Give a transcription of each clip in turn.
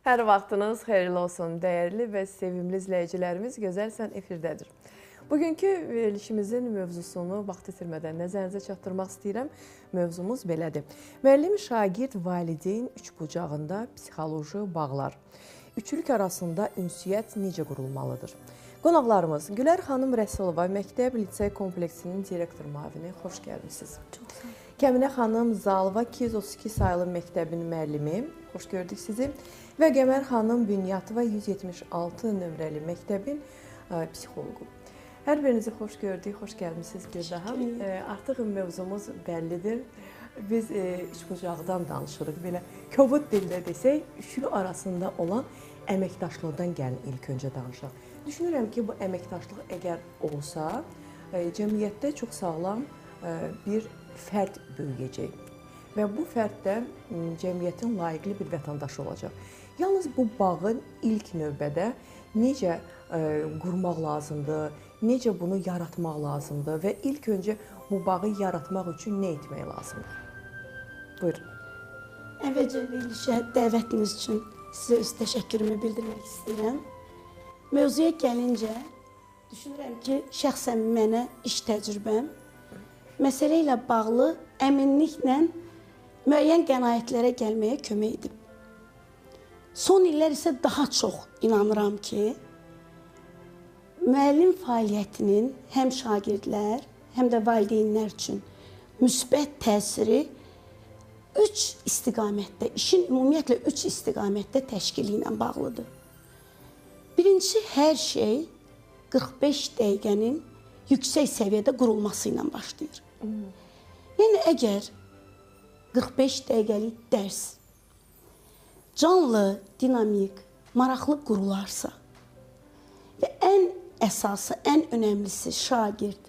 Hər vaxtınız xeyirli olsun, dəyərli və sevimli izləyicilərimiz. Gözəl Sən efirdədir. Bugünkü verilişimizin mövzusunu vaxt itirmədən nəzərinizə çatdırmaq istəyirəm. Mövzumuz belədir. Müəllim, şagird, valideyn üçbucağında psixoloji bağlar. Üçlük arasında ünsiyyət necə qurulmalıdır? Qonaqlarımız Gülər xanım Rəsulova, Məktəb Lisey kompleksinin direktor müavini. Xoş gəlmişsiniz. Çox sağ olun. Kəminə xanım Zalva 232 sayılı məktəbin müəllimi. Xoş gördük sizi. Və Qəmər xanım Bünyatova 176 nömrəli məktəbin psixoloqu. Hər birinizi xoş gördük, xoş gəlmişsiniz bir daha. Artıq mövzumuz bəllidir. Biz üçbucaqdan danışırıq. Belə kobud dildə desək, üçlü arasında olan əməkdaşlıqdan gəlin ilk öncə danışaq. Düşünürəm ki, bu əməkdaşlıq əgər olsa, cəmiyyətdə çox sağlam bir fərd böyüyəcək. Və bu fərd də cəmiyyətin layiqli bir vətəndaşı olacaq. Yalnız bu bağı ilk növbədə necə qurmaq lazımdır, necə bunu yaratmaq lazımdır və ilk öncə bu bağı yaratmaq üçün nə etmək lazımdır? Buyurun. Əvvəlcə verilişə dəvətiniz üçün sizə öz təşəkkürümü bildirmək istəyirəm. Mövzuya gəlincə, düşünürəm ki, şəxsən mənə iş təcrübəm məsələ ilə bağlı əminliklə müəyyən qənaətlərə gəlməyə kömək edib. Son illər isə daha çox inanıram ki, müəllim fəaliyyətinin həm şagirdlər, həm də valideynlər üçün müsbət təsiri üç istiqamətdə, işin ümumiyyətlə üç istiqamətdə təşkili ilə bağlıdır. Birincisi, hər şey 45 dəqiqənin yüksək səviyyədə qurulması ilə başlayır. Yəni, əgər 45 dəqiqəlik dərs canlı, dinamik, maraqlı qurularsa və ən əsası, ən önəmlisi şagird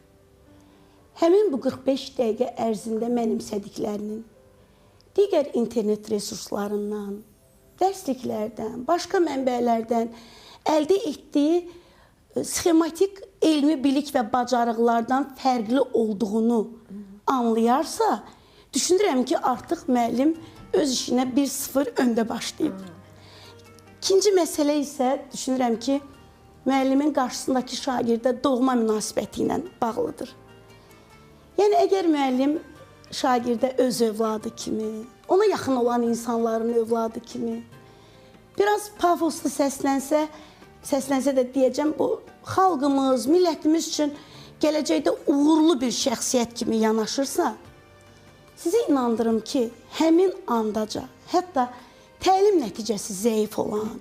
həmin bu 45 dəqiqə ərzində mənimsədiklərinin digər internet resurslarından, dərsliklərdən, başqa mənbələrdən əldə etdiyi sxematik elmi bilik və bacarıqlardan fərqli olduğunu anlayarsa, düşünürəm ki, artıq müəllim öz işinə 1-0 öndə başlayıb. İkinci məsələ isə düşünürəm ki, müəllimin qarşısındakı şagirdə doğma münasibəti ilə bağlıdır. Yəni, əgər müəllim şagirdə öz övladı kimi, ona yaxın olan insanların övladı kimi, biraz pafoslu səslənsə də deyəcəm, bu xalqımız, millətimiz üçün gələcəkdə uğurlu bir şəxsiyyət kimi yanaşırsa, sizə inandırım ki, həmin andaca, hətta təlim nəticəsi zəif olan,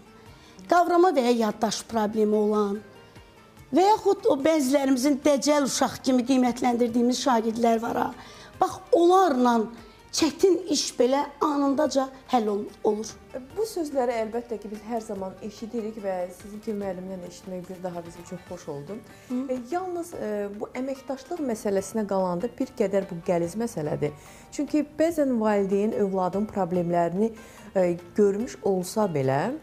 qavrama və ya yaddaş problemi olan və yaxud o bəzilərimizin dəcəl uşaq kimi qiymətləndirdiyimiz şagirdlər var ha. Bax, onlarla çətin iş belə anındaca həll olur. Bu sözləri əlbəttə ki, biz hər zaman eşidirik və sizin kimi müəllimdən eşitmək bir daha bizim üçün xoş oldu. Yalnız bu əməkdaşlıq məsələsinə qalanda bir qədər bu qəliz məsələdir. Çünki bəzən valideyn övladın problemlərini görmüş olsa belə,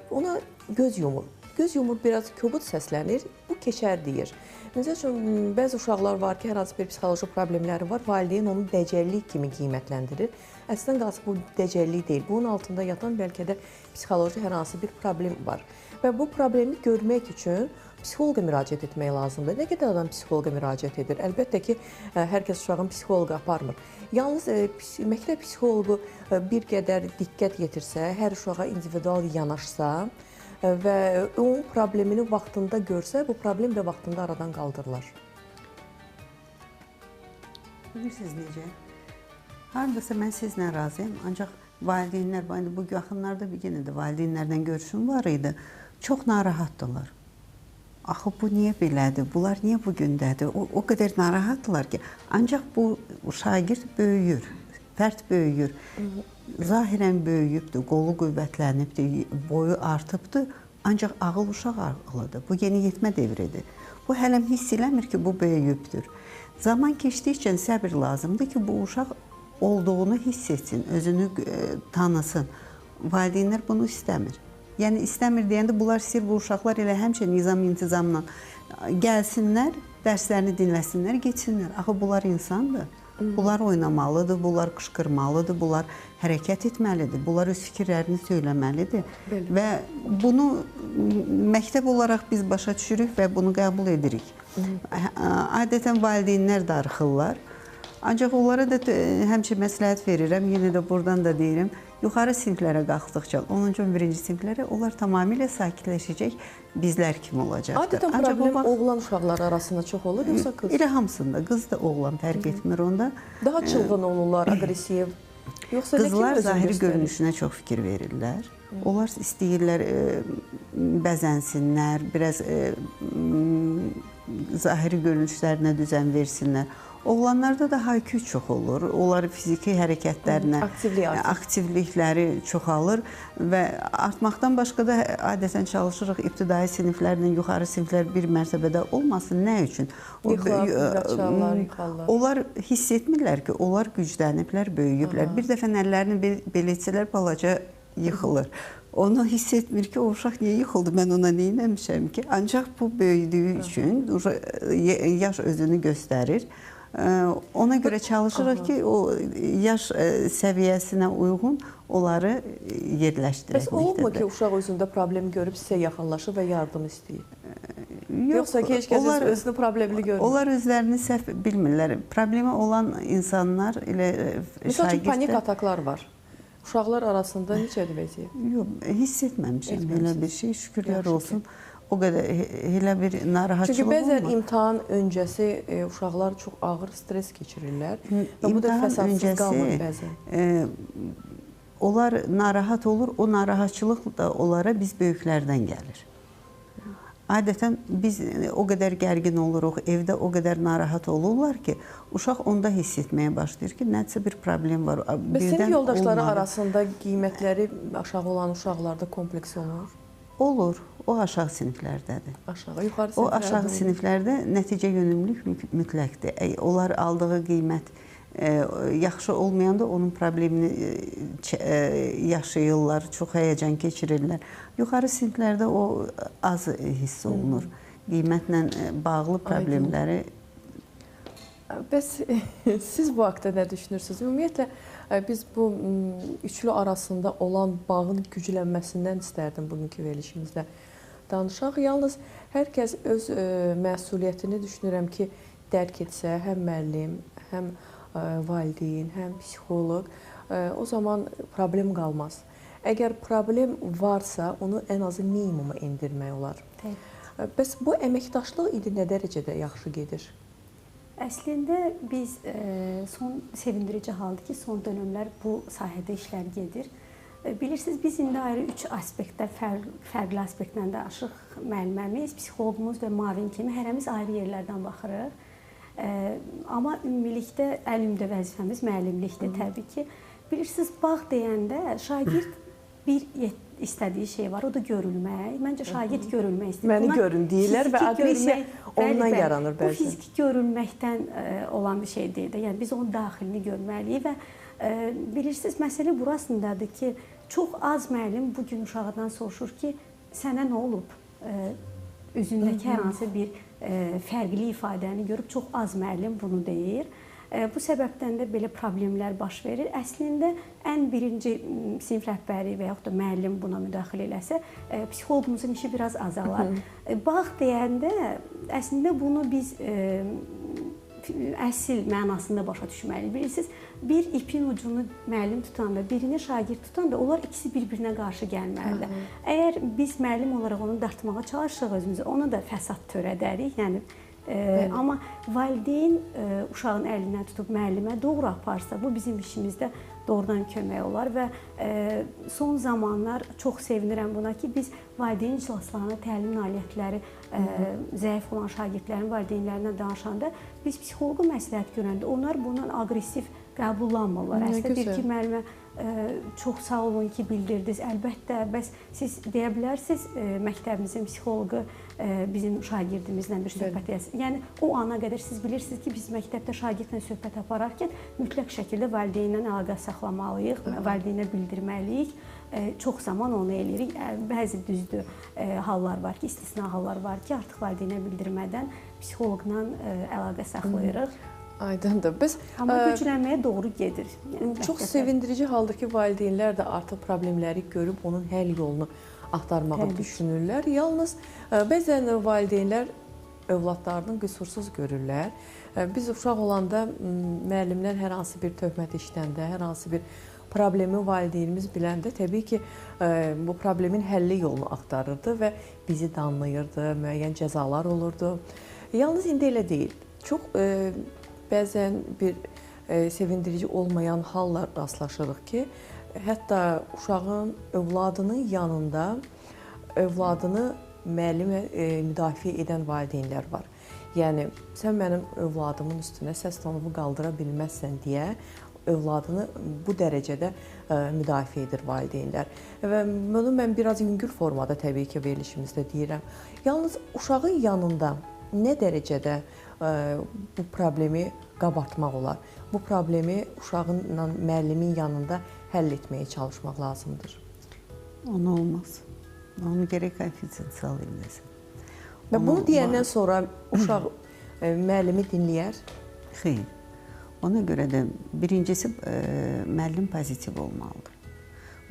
ona göz yumur. Göz yumur, biraz kobud səslənir, bu keçər deyir. Məsəl üçün, bəzi uşaqlar var ki, hər hansı bir psixoloji problemləri var, valideyn onu dəcəllik kimi qiymətləndirir. Əslində qalsa bu dəcəllik deyil, bunun altında yatan bəlkə də psixoloji hər hansı bir problem var. Və bu problemi görmək üçün psixoloqa müraciət etmək lazımdır. Nə qədər adam psixoloqa müraciət edir? Əlbəttə ki, hər kəs uşağın psixoloqa aparmır. Yalnız məktəb psixoloqu bir qədər diqqət yetirsə, hər uşağa individual yanaşsa, və onun problemini vaxtında görsə, bu problem də vaxtında aradan qaldırılar. Bilirsiniz necə? Haradasa mən sizlə razıyam, ancaq valideynlər, bu yaxınlarda bir yenə də valideynlərdən görüşüm var idi, çox narahatdılar. Axı, bu niyə belədir, bunlar niyə bu gündədir? O qədər narahatdılar ki, ancaq bu şagird böyüyür, fərd böyüyür. Zahirən böyüyübdür, qolu qüvvətlənibdir, boyu artıbdır, ancaq ağıl uşaq ağılıdır. Bu yeniyetmə devridir. Bu hələm hiss eləmir ki, bu böyüyübdür. Zaman keçdikcə səbir lazımdır ki, bu uşaq olduğunu hiss etsin, özünü tanısın. Valideynlər bunu istəmir. Yəni, istəmir deyəndə bunlar istəyir, bu uşaqlar elə həmişə nizam-intizamla gəlsinlər, dərslərini dinləsinlər, geçsinlər. Axı, bunlar insandır. Bunlar oynamalıdır, bunlar qışqırmalıdır, bunlar hərəkət etməlidir, bunlar öz fikirlərini söyləməlidir. Bəli. Və bunu məktəb olaraq biz başa düşürük və bunu qəbul edirik. Adətən valideynlər darıxırlar. Ancaq onlara da həmişə məsləhət verirəm, yenə də buradan da deyirəm, yuxarı siniflərə qalxdıqca, 10-cu, 11-ci siniflərə onlar tamamilə sakitləşəcək, bizlər kimi olacaqdır. Adətən problem oğlan uşaqlar arasında çox olur, yoxsa qız? Elə hamısında, qız da oğlan fərq etmir onda. Daha çılğın olurlar, aqressiv. Yoxsa Qızlar zahiri görünüşünə çox fikir verirlər. Onlar istəyirlər bəzənsinlər, biraz zahiri görünüşlərinə düzən versinlər. Oğlanlarda da haykü çox olur. Onlar fiziki hərəkətlərinə, aktivlikləri çoxalır və artmaqdan başqa da adətən çalışırıq ibtidai siniflərlə yuxarı siniflər bir mərtəbədə olmasın. Nə üçün? Yıxarlar. Onlar hiss etmirlər ki, onlar gücləniblər, böyüyüblər. Bir dəfə əllərini belə etsələr balaca yıxılır. Onu hiss etmir ki, o uşaq niyə yıxıldı, mən ona neynəmişəm ki? Ancaq bu böyüdüyü üçün yaş özünü göstərir. Ona görə çalışırıq ki, o yaş səviyyəsinə uyğun onları yerləşdirək. Bəs olubmu ki, uşaq özündə problem görüb sizə yaxınlaşır və yardım istəyir? Yoxsa ki, heç kəs özünü problemli görmür? Onlar özlərini səhv bilmirlər. Problemi olan insanlar elə şagirdlər... Məsəl üçün, panik ataklar var. Uşaqlar arasında necədir vəziyyət? Yox, hiss etməmişəm belə bir şey, şükürlər olsun. O qədər elə bir narahatçılıq olmur. Çünki bəzən imtahan öncəsi uşaqlar çox ağır stres keçirirlər və bu da fəsadsız qalmır bəzən. Onlar narahat olur, o narahatçılıq da onlara biz böyüklərdən gəlir. Adətən biz o qədər gərgin oluruq, evdə o qədər narahat olurlar ki, uşaq onda hiss etməyə başlayır ki, nəsə bir problem var. Bəs sinif yoldaşları arasında qiymətləri aşağı olan uşaqlarda kompleks olur? Olur. O aşağı siniflərdədir. Aşağı, yuxarı siniflərdə? O aşağı siniflərdə nəticə yönümlülük mütləqdir. Onlar aldığı qiymət yaxşı olmayanda onun problemini yaşayırlar, çox həyəcan keçirirlər. Yuxarı siniflərdə o az hiss olunur. Qiymətlə bağlı problemləri. Bəs siz bu haqda nə düşünürsünüz? Ümumiyyətlə, biz bu üçlü arasında olan bağın güclənməsindən istərdim bugünkü verilişimizdə danışaq. Yalnız hər kəs öz məsuliyyətini düşünürəm ki, dərk etsə, həm müəllim, həm valideyn, həm psixoloq, o zaman problem qalmaz. Əgər problem varsa, onu ən azı minimuma endirmək olar. Bəs bu əməkdaşlıq indi nə dərəcədə yaxşı gedir? Əslində biz son sevindirici haldır ki, son dönəmlər bu sahədə işlər gedir. Bilirsiniz, biz indi ayrı 3 aspektdə, fərqli aspektdən danışıq. Müəlliməmiz, psixoloqumuz və müavin kimi hərəmiz ayrı yerlərdən baxırıq. Amma ümumilikdə əlimdə vəzifəmiz müəllimlikdir təbii ki. Bilirsiniz, bağ deyəndə şagird bir istədiyi şey var, o da görülmək. Məncə şagird görülmək istəyir. Məni görün deyirlər və aqressiya ondan yaranır bəzən. Bu fiziki görülməkdən olan bir şey deyil də. Yəni biz onun daxilini görməliyik və bilirsiniz, məsələ burasındadır ki, çox az müəllim bu gün uşaqdan soruşur ki, sənə nə olub? Üzündəki hər hansı bir fərqli ifadəni görüb çox az müəllim bunu deyir. Bu səbəbdən də belə problemlər baş verir. Əslində ən birinci sinif rəhbəri və yaxud da müəllim buna müdaxilə eləsə, psixoloqumuzun işi biraz azalar. Bağ deyəndə əslində bunu biz əsl mənasında başa düşməliyik. Bilirsiniz, bir ipin ucunu müəllim tutanda, birini şagird tutanda onlar ikisi bir-birinə qarşı gəlməlidir. Əgər biz müəllim olaraq onu dartmağa çalışırıq özümüzü, ona da fəsad törədərik. Yəni amma valideyn uşağın əlindən tutub müəllimə doğru aparsa, bu bizim işimizdə doğrudan kömək olar və son zamanlar çox sevinirəm buna ki, biz valideyn iclaslarına təlim nailiyyətləri zəif olan şagirdlərin valideynlərinə danışanda biz psixoloqa məsləhət görəndə onlar bundan aqressiv qəbullanmırlar. Əslində deyir ki, müəllimə çox sağ olun ki, bildirdiniz. Əlbəttə, bəs siz deyə bilərsiniz, məktəbimizin psixoloqu bizim şagirdimizlə bir söhbət edəsiniz. Yəni, o ana qədər siz bilirsiniz ki, biz məktəbdə şagirdlə söhbət apararkən mütləq şəkildə valideynlə əlaqə saxlamalıyıq, valideynə bildirməliyik. Çox zaman onu eləyirik. Bəzi düzdür hallar var ki, istisna hallar var ki, artıq valideynə bildirmədən psixoloqla əlaqə saxlayırıq. Aydındır. Biz Amma güclənməyə doğru gedir. Yəni, çox sevindirici haldır ki, valideynlər də artıq problemləri görüb onun həll yolunu axtarmağı düşünürlər. Yalnız bəzən valideynlər övladlarını qüsursuz görürlər. Biz uşaq olanda müəllimlər hər hansı bir töhmət işləndə, hər hansı bir problemi valideynimiz biləndə təbii ki, bu problemin həlli yolunu axtarırdı və bizi danlayırdı, müəyyən cəzalar olurdu. Yalnız indi elə deyil. Çox bəzən bir sevindirici olmayan hallar rastlaşırıq ki, hətta uşağın övladının yanında övladını müəllimə müdafiə edən valideynlər var. Yəni, sən mənim övladımın üstünə səs tonumu qaldıra bilməzsən deyə övladını bu dərəcədə müdafiə edir valideynlər. Və bunu mən biraz yüngül formada təbii ki, verilişimizdə deyirəm. Yalnız uşağın yanında nə dərəcədə bu problemi qabartmaq olar? Bu problemi uşağınla müəllimin yanında həll etməyə çalışmaq lazımdır. Onu olmaz. Onu gərək konfidensial eləsin. Və bunu deyəndən sonra uşaq müəllimi dinləyər? Xeyr. Ona görə də birincisi müəllim pozitiv olmalıdır.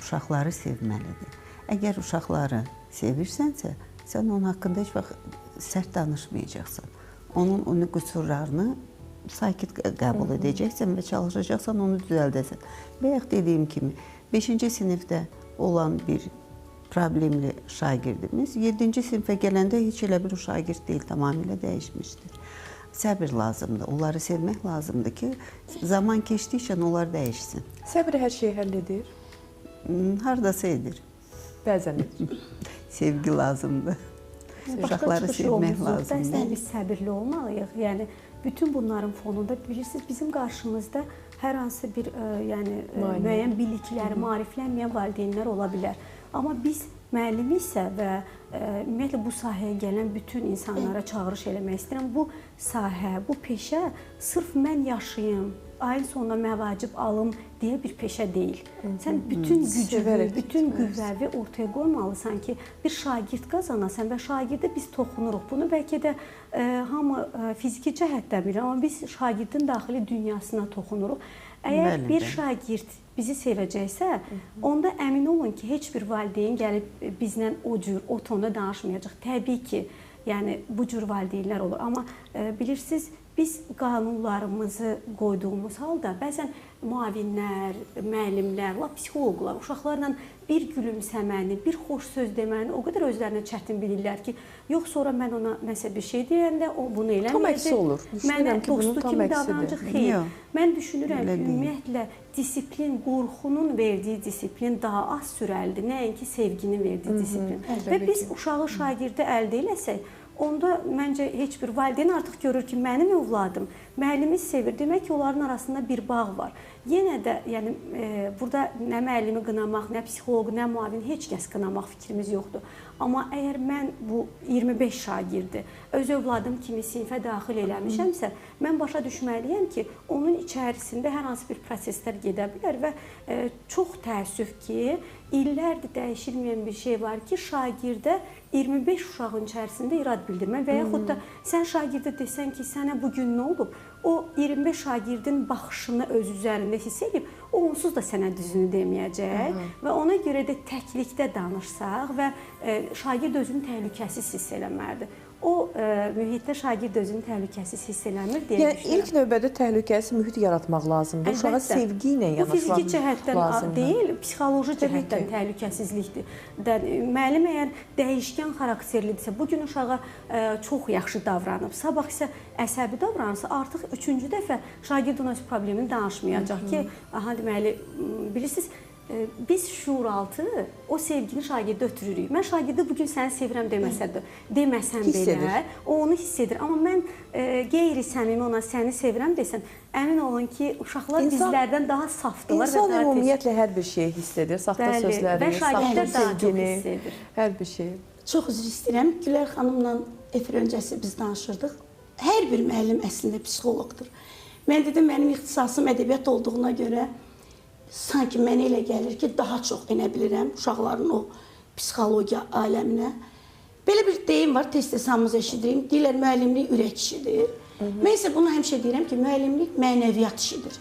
Uşaqları sevməlidir. Əgər uşaqları sevirsənsə, sən onun haqqında heç vaxt sərt danışmayacaqsan. Onun qüsurlarını sakit qəbul edəcəksən və çalışacaqsan onu düzəldəsən. Bayaq dediyim kimi 5-ci sinifdə olan bir problemli şagirdimiz 7-ci sinifə gələndə heç elə bir şagird deyil, tamamilə dəyişmişdir. Səbir lazımdır, onları sevmək lazımdır ki, zaman keçdikcə onlar dəyişsin. Səbir hər şeyi həll edir? Hardasa edir. Bəzən edir. Sevgi lazımdır. Uşaqları sevmək lazımdır. Bəzən biz səbirli olmalıyıq. Yəni, bütün bunların fonunda bilirsiniz, bizim qarşımızda hər hansı bir müəyyən bilikləri maariflənməyən valideynlər ola bilər. Amma biz müəllim isə və ümumiyyətlə bu sahəyə gələn bütün insanlara çağırış eləmək istəyirəm. Bu sahə, bu peşə sırf mən yaşayım, ayın sonunda məvacib alım deyə bir peşə deyil. Sən bütün gücünü, bütün qüvvəvi ortaya qoymalısan ki, bir şagird qazanasan və şagirdə biz toxunuruq. Bunu bəlkə də hamı fiziki cəhətdən bilir, amma biz şagirdin daxili dünyasına toxunuruq. Əgər bir şagird bizi sevəcəksə, onda əmin olun ki, heç bir valideyn gəlib bizlə o cür, o tonda danışmayacaq. Təbii ki, yəni bu cür valideynlər olur. Amma bilirsiniz, biz qanunlarımızı qoyduğumuz halda bəzən müavinlər, müəllimlər, psixoloqlar uşaqlarla bir gülümsəməni, bir xoş söz deməni o qədər özlərinə çətin bilirlər ki, yox sonra mən ona nəsə bir şey deyəndə o bunu eləməyəcək. Tam əksi olur. Mənə dostu kimi davranacaq. Xeyr. Mən düşünürəm ki, ümumiyyətlə disiplin, qorxunun verdiyi disiplin daha az sürəlidir, nəinki sevginin verdiyi disiplin. Və biz uşağı şagirdi əldə eləsək, onda məncə heç bir valideyn artıq görür ki, mənim övladım müəllimi sevir. Demək ki, onların arasında bir bağ var. Yenə də yəni burada nə müəllimi qınamaq, nə psixoloqu, nə müavin heç kəs qınamaq fikrimiz yoxdur. Amma əgər mən bu 25 şagirdi öz övladım kimi sinifə daxil eləmişəmsə, mən başa düşməliyəm ki, onun içərisində hər hansı bir proseslər gedə bilər və çox təəssüf ki, illərdir dəyişilməyən bir şey var ki, şagirdə 25 uşağın içərisində irad bildirmə və yaxud da sən şagirdə desən ki, sənə bugün nə olub? O 25 şagirdin baxışını öz üzərində hiss edib, o onsuz da sənə düzünü deməyəcək və ona görə də təklikdə danışsaq və şagird özünü təhlükəsiz hiss eləməlidir. O mühitdə şagird özünü təhlükəsiz hiss eləmir deyə düşünürəm. Yəni ilk növbədə təhlükəsiz mühit yaratmaq lazımdır. Uşağa sevgi ilə yanaşmaq lazımdır. Bu fiziki cəhətdən deyil, psixoloji cəhətdən təhlükəsizlikdir. Müəllim əgər dəyişkən xarakterlidirsə, bugün uşağa çox yaxşı davranıb, sabah isə əsəbi davranırsa, artıq üçüncü dəfə şagird ona öz problemini danışmayacaq ki, aha deməli, bilirsiniz, biz şuuraltı o sevgini şagirdə ötürürük. Mən şagirdə bugün səni sevirəm deməsəm belə, o onu hiss edir. Amma mən qeyri-səmimi ona səni sevirəm desən, əmin olun ki, uşaqlar bizlərdən daha safdırlar. İnsan ümumiyyətlə hər bir şeyi hiss edir. Saxta sözləri, saxta sevgini, hər bir şeyi. Çox üzr istəyirəm. Gülər xanımla efir öncəsi biz danışırdıq. Hər bir müəllim əslində psixoloqdur. Mən dedim, mənim ixtisasım ədəbiyyat olduğuna görə sanki mənə elə gəlir ki, daha çox enə bilirəm uşaqların o psixologiya aləminə. Belə bir deyim var, tez-tez hamımız eşidirik. Deyirlər, müəllimlik ürək işidir. Mən isə bunu həmişə deyirəm ki, müəllimlik mənəviyyat işidir.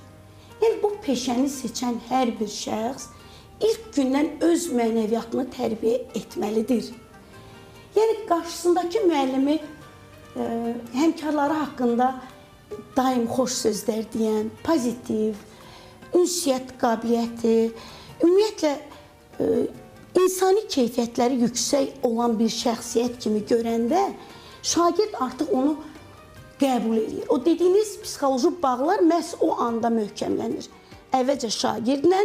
Yəni, bu peşəni seçən hər bir şəxs ilk gündən öz mənəviyyatını tərbiyə etməlidir. Yəni, qarşısındakı müəllimi həmkarları haqqında daim xoş sözlər deyən, pozitiv, ünsiyyət qabiliyyəti, ümumiyyətlə, insani keyfiyyətləri yüksək olan bir şəxsiyyət kimi görəndə şagird artıq onu qəbul edir. O dediyiniz psixoloji bağlar məhz o anda möhkəmlənir. Əvvəlcə şagirdlə,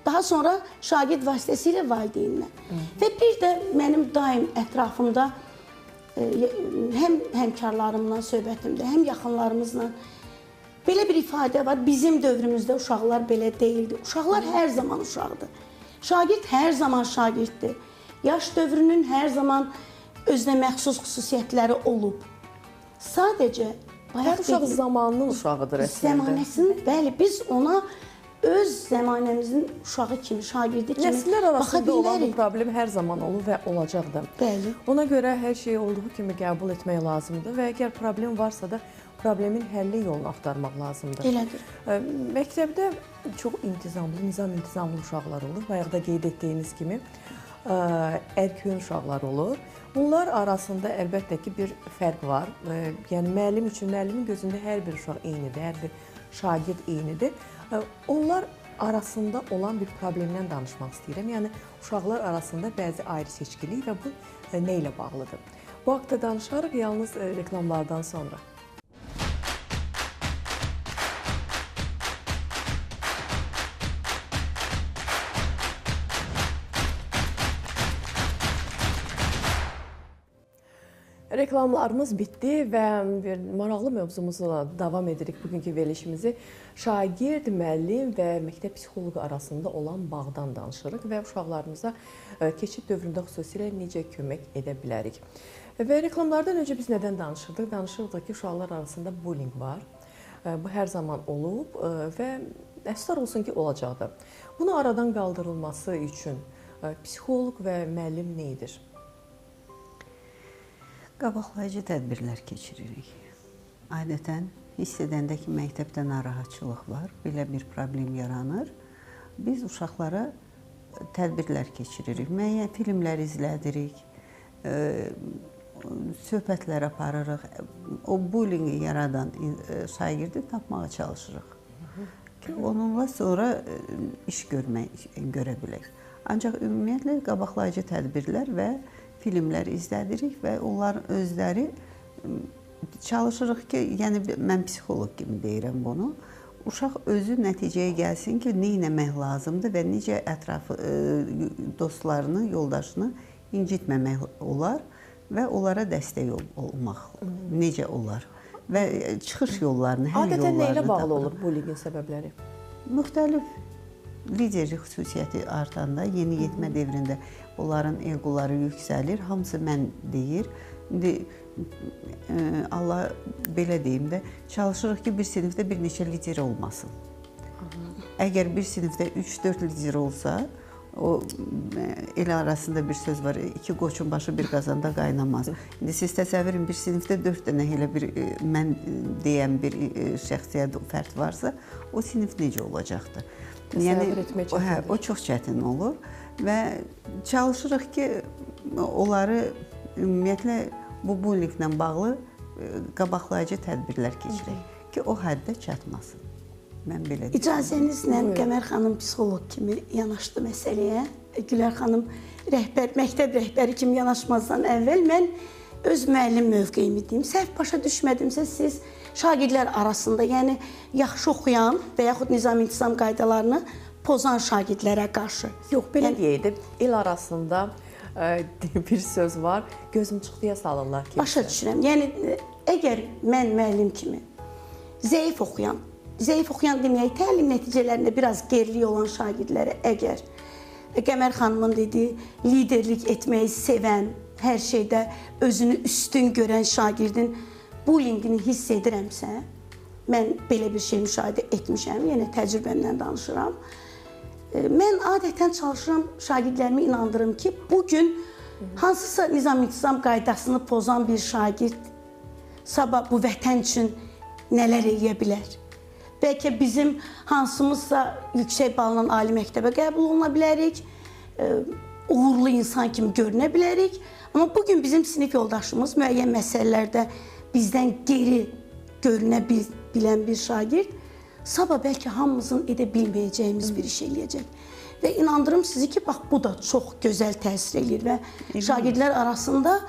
daha sonra şagird vasitəsilə valideynlə. Və bir də mənim daim ətrafımda həm həmkarlarımla söhbətimdə, həm yaxınlarımızla belə bir ifadə var. Bizim dövrümüzdə uşaqlar belə deyildi. Uşaqlar hər zaman uşaqdır. Şagird hər zaman şagirddir. Yaş dövrünün hər zaman özünə məxsus xüsusiyyətləri olub. Sadəcə Hər uşaq zamanının uşağıdır əslində. Zəmanəsinin, bəli, biz ona öz zəmanəmizin uşağı kimi, şagirdi kimi Nəsillər baxa arasında olan bu bilərik. problem hər zaman olub və olacaq da. Bəli. Ona görə hər şeyi olduğu kimi qəbul etmək lazımdır və əgər problem varsa da problemin həlli yolunu axtarmaq lazımdır. Elədir. Məktəbdə çox intizamlı, nizam-intizamlı uşaqlar olur. Bayaqda qeyd etdiyiniz kimi ərköyün uşaqlar olur. Bunlar arasında əlbəttə ki, bir fərq var. Yəni, müəllim üçün, müəllimin gözündə hər bir uşaq eynidir, hər bir şagird eynidir. Onlar arasında olan bir problemdən danışmaq istəyirəm. Yəni, uşaqlar arasında bəzi ayrı seçkilik və bu nə ilə bağlıdır? Bu haqda danışarıq yalnız reklamlardan sonra. Reklamlarımız bitdi və bir maraqlı mövzumuzla davam edirik bugünkü verilişimizi. Şagird, müəllim və məktəb psixoloqu arasında olan bağdan danışırıq və uşaqlarımıza keçid dövründə xüsusilə necə kömək edə bilərik. Və reklamlardan öncə biz nədən danışırdıq? Danışırdıq ki, uşaqlar arasında bullying var. Bu hər zaman olub və əfsuslar olsun ki, olacaqdır. Bunu aradan qaldırılması üçün psixoloq və müəllim nə edir? Qabaqlayıcı tədbirlər keçiririk. Adətən hiss edəndə ki, məktəbdə narahatçılıq var, belə bir problem yaranır. Biz uşaqlara tədbirlər keçiririk, müəyyən filmlər izlədirik, söhbətlər aparırıq. O bullyingi yaradan şagirdi tapmağa çalışırıq ki, onunla sonra iş görə bilək. Ancaq ümumiyyətlə qabaqlayıcı tədbirlər və filmlər izlədirik və onlar özləri çalışırıq ki, yəni mən psixoloq kimi deyirəm bunu, uşaq özü nəticəyə gəlsin ki, nə etmək lazımdır və necə ətrafı dostlarını, yoldaşını incitməmək olar və onlara dəstək olmaq necə olar və çıxış yollarını, həll yollarını Adətən nə ilə bağlı olur bullyingin səbəbləri? Müxtəlif liderlik xüsusiyyəti artanda, yeniyetmə devrində onların eqoları yüksəlir, hamısı mən deyir. İndi Allah belə deyim də, çalışırıq ki, bir sinifdə bir neçə lider olmasın. Əgər bir sinifdə 3-4 lider olsa, o el arasında bir söz var, iki qoçun başı bir qazanda qaynamaz. İndi siz təsəvvürün, bir sinifdə 4 dənə elə bir mən deyən bir şəxsiyyət, fərd varsa, o sinif necə olacaqdır? Təsəvvür etmək çətindir. O çox çətin olur və çalışırıq ki, onları ümumiyyətlə bu bullyinglə bağlı qabaqlayıcı tədbirlər keçirək ki, o həddə çatmasın. Mən belə deyim. İcazənizlə Qəmər xanım psixoloq kimi yanaşdı məsələyə. Gülər xanım məktəb rəhbəri kimi yanaşmazdan əvvəl mən öz müəllim mövqeyimi deyim. Səhv başa düşmədimsə siz şagirdlər arasında, yəni yaxşı oxuyan və yaxud nizam-intizam qaydalarını pozan şagirdlərə qarşı. Yox, belə deyəydim, el arasında bir söz var, gözüm çıxdıya salırlar ki. Başa düşürəm. Yəni, əgər mən müəllim kimi zəif oxuyan deməyək, təlim nəticələrində biraz gerilik olan şagirdlərə əgər Qəmər xanımın dediyi liderlik etməyi sevən, hər şeydə özünü üstün görən şagirdin bullyingini hiss edirəmsə, mən belə bir şey müşahidə etmişəm, yenə təcrübəmdən danışıram. Mən adətən çalışıram, şagirdlərimi inandırım ki, bugün Hansısa nizam-intizam qaydasını pozan bir şagird sabah bu vətən üçün nələr edə bilər? Bəlkə bizim hansımızsa yüksək balla ali məktəbə qəbul oluna bilərik, uğurlu insan kimi görünə bilərik. Amma bugün bizim sinif yoldaşımız müəyyən məsələlərdə bizdən geri görünə bilən bir şagird sabah bəlkə hamımızın edə bilməyəcəyimiz bir iş eləyəcək. Və inandırım sizi ki, bax bu da çox gözəl təsir eləyir və şagirdlər arasında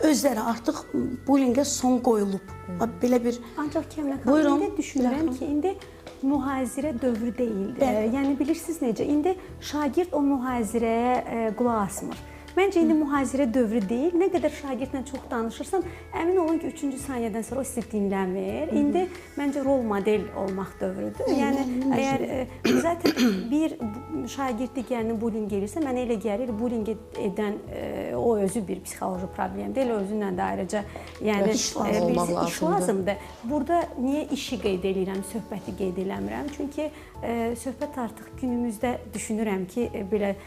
özləri artıq bullyingə son qoyulub. Belə bir... Ancaq Kəmlə xanım, indi düşünürəm ki, indi mühazirə dövrü deyildir. Yəni bilirsiniz necə, indi şagird o mühazirəyə qulaq asmır. Məncə indi mühazirə dövrü deyil. Nə qədər şagirdlə çox danışırsan, əmin olun ki, 3-cü saniyədən sonra o sizi dinləmir. İndi məncə rol model olmaq dövrüdür. Yəni əgər zaten bir şagird digərini bullying edirsə, mənə elə gəlir, bullying edən o özü bir psixoloji problemdir. Elə özünlə də ayrıca yəni iş lazımdır. Burada niyə işi qeyd edirəm, söhbəti qeyd eləmirəm? Çünki söhbət artıq günümüzdə düşünürəm ki, belə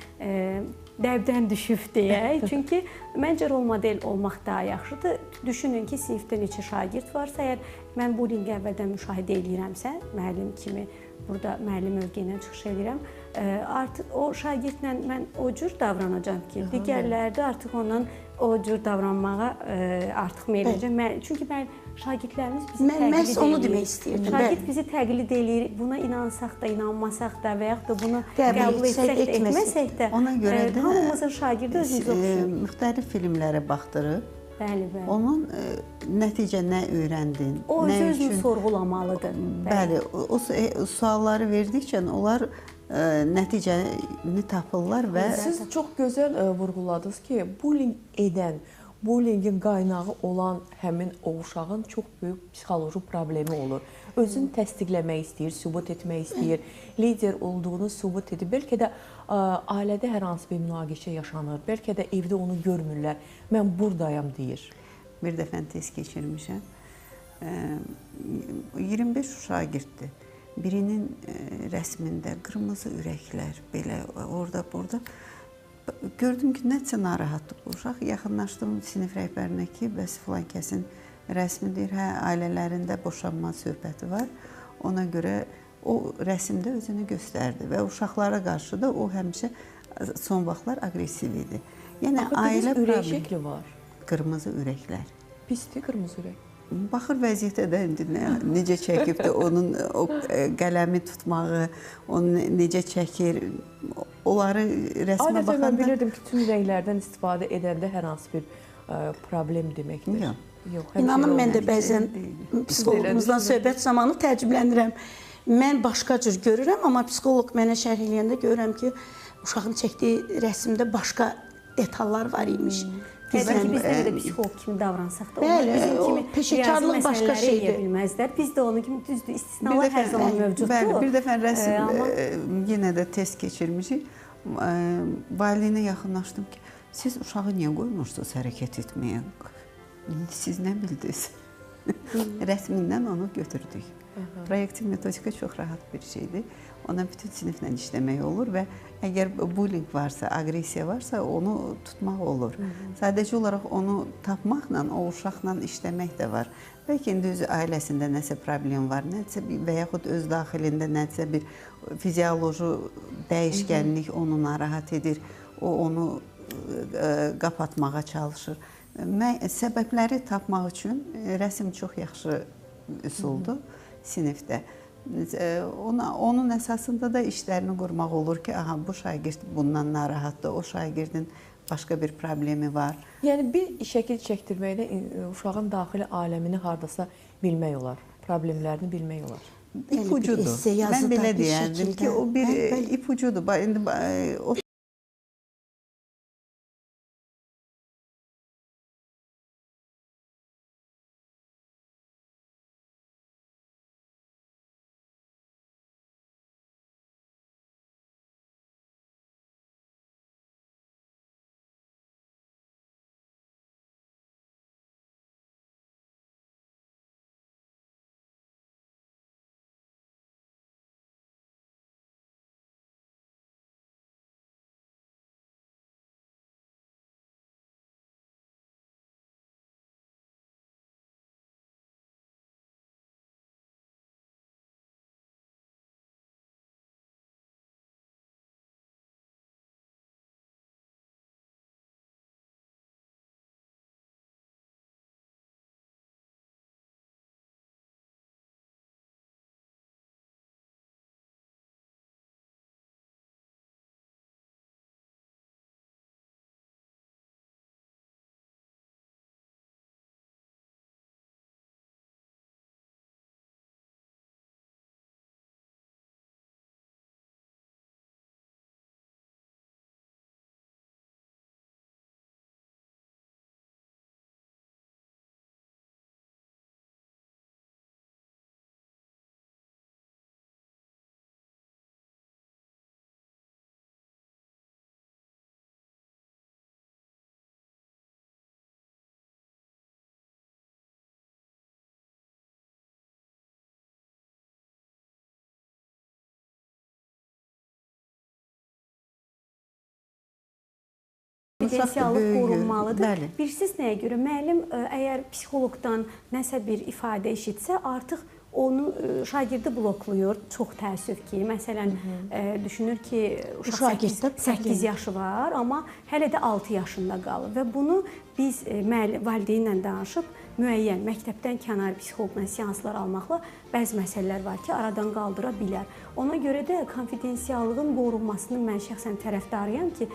dəbdən düşüb deyək. Çünki məncə rol model olmaq daha yaxşıdır. Düşünün ki, sinifdə neçə şagird varsa, əgər mən bullyingi əvvəldən müşahidə edirəmsə, müəllim kimi burada müəllim mövqeyindən çıxış edirəm, artıq o şagirdlə mən o cür davranacam ki, digərləri də artıq ondan o cür davranmağa artıq meyl edəcəm. Çünki şagirdlərimiz bizi təqlid edir. Məhz onu demək istəyirdim. Şagird bizi təqlid edir. Buna inansaq da, inanmasaq da və yaxud da bunu qəbul etsək də, etməsək də, ona görə də hamımızın şagirdi özümüzə oxşuyur. Müxtəlif filmlərə baxdırıb, bəli. onun nəticə nə öyrəndin, o özünü sorğulamalıdır. Bəli, o sualları verdikcə onlar nəticəni tapırlar və... Siz çox gözəl vurğuladınız ki, bullying edən, bullyingin qaynağı olan həmin o uşağın çox böyük psixoloji problemi olur. Özünü təsdiqləmək istəyir, sübut etmək istəyir, lider olduğunu sübut edir. Bəlkə də ailədə hər hansı bir münaqişə yaşanır, bəlkə də evdə onu görmürlər. Mən buradayam deyir. Bir dəfə test keçirmişəm. 25 şagirddir. Birinin rəsmində qırmızı ürəklər, belə orada, burada. Gördüm ki, nəticə narahatdır bu uşaq. Yaxınlaşdım sinif rəhbərinə ki, bəs filan kəsin rəsmidir, hə, ailələrində boşanma söhbəti var. Ona görə o rəsmdə özünü göstərdi və uşaqlara qarşı da o həmişə son vaxtlar aqressiv idi. Yəni, ailə ürək şəkli var. Qırmızı ürəklər. Pisdir qırmızı ürək. Baxır vəziyyətə də indi necə çəkibdir, onun o qələmi tutmağı, onu necə çəkir, onları rəsmə baxanda... Mən bilirdim ki, tüm rənglərdən istifadə edəndə hər hansı bir problem deməkdir. Yox. İnanın, mən də bəzən psixologumuzdan söhbət zamanı təəccüblənirəm. Mən başqa cür görürəm, amma psixoloq mənə şərh eləyəndə görürəm ki, uşağın çəkdiyi rəsmdə başqa detallar var imiş. Təbii ki, biz də psixolog kimi davransaq da, bəli, bizim kimi peşəkarlıq başqa şeydir. Bilməzlər. Biz də onun kimi düzdür, istisnalar hər zaman mövcuddur. Bəli, bir dəfə rəsm yenə də test keçirmişik. Valideynə yaxınlaşdım ki, siz uşağı niyə qoymursunuz hərəkət etməyə? Siz nə bildiniz? Rəsmindən onu götürdük. Proyektiv metodika çox rahat bir şeydir. Ona bütün siniflə işləmək olur və əgər bullying varsa, agresiya varsa, onu tutmaq olur. Sadəcə olaraq onu tapmaqla, o uşaqla işləmək də var. Bəlkə indi öz ailəsində nəsə problem var, nəsə və yaxud öz daxilində nəsə bir fizioloji dəyişkənlik onu narahat edir, o onu qapatmağa çalışır. Səbəbləri tapmaq üçün rəsm çox yaxşı üsuldur sinifdə. Onun əsasında da işlərini qurmaq olur ki, aha, bu şagird bundan narahatdır, o şagirdin başqa bir problemi var. Yəni, bir şəkil çəkdirməkdə uşağın daxili aləmini hardasa bilmək olar, problemlərini bilmək olar. İpucudur. Mən belə deyərdim ki, o bir ipucudur. Konfidensiallıq böyüyür. qorunmalıdır. Bəli. Bilirsiniz nəyə görə? Müəllim əgər psixoloqdan nəsə bir ifadə eşitsə, artıq onu şagirdi bloklayır. Çox təəssüf ki, məsələn, düşünür ki, uşaq 8 yaşı var, amma hələ də 6 yaşında qalır və bunu biz valideynlə danışıb müəyyən məktəbdən kənar psixoloqla seanslar almaqla bəzi məsələlər var ki, aradan qaldıra bilər. Ona görə də konfidensiallığın qorunmasını mən şəxsən tərəfdarıyam ki,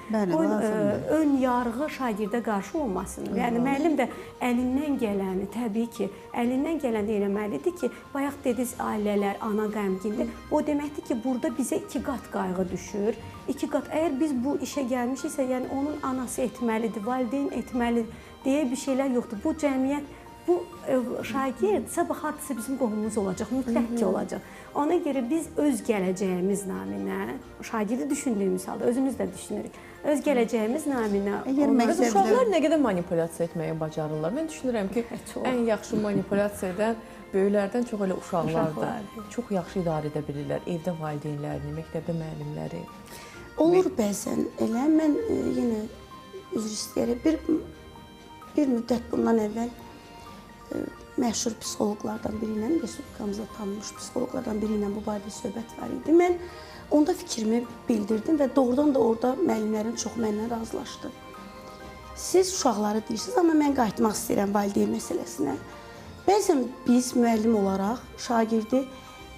ön yarğı şagirdə qarşı olmasın. Yəni müəllim də əlindən gələni, təbii ki, əlindən gələni eləməlidir ki, bayaq dediniz ailələr, ana qəmgindir. O deməkdir ki, burada bizə 2 qat qayğı düşür. 2 qat. Əgər biz bu işə gəlmişiksə, yəni onun anası etməlidir, valideyn etməlidir deyə bir şeylər yoxdur. Bu cəmiyyət, bu şagird sabah hardasa bizim qohumumuz olacaq, mütləq ki olacaq. Ona görə biz öz gələcəyimiz naminə, şagirdi düşündüyümüz halda özümüz də düşünürük. Öz gələcəyimiz naminə. Uşaqlar nə qədər manipulyasiya etməyi bacarırlar. Mən düşünürəm ki, ən yaxşı manipulyasiya edən böyüklərdən çox elə uşaqlardır. Çox yaxşı idarə edə bilirlər evdə valideynlərini, məktəbdə müəllimləri. Olur bəzən elə. Mən yenə üzr istəyərək bir müddət bundan əvvəl məşhur psixoloqlardan biri ilə, respublikamızda tanınmış psixoloqlardan biri ilə bu barədə söhbət var idi. Mən onda fikrimi bildirdim və doğrudan da orada müəllimlərin çox mənimlə razılaşdı. Siz uşaqları deyirsiniz, amma mən qayıtmaq istəyirəm valideyn məsələsinə. Bəzən biz müəllim olaraq şagirdi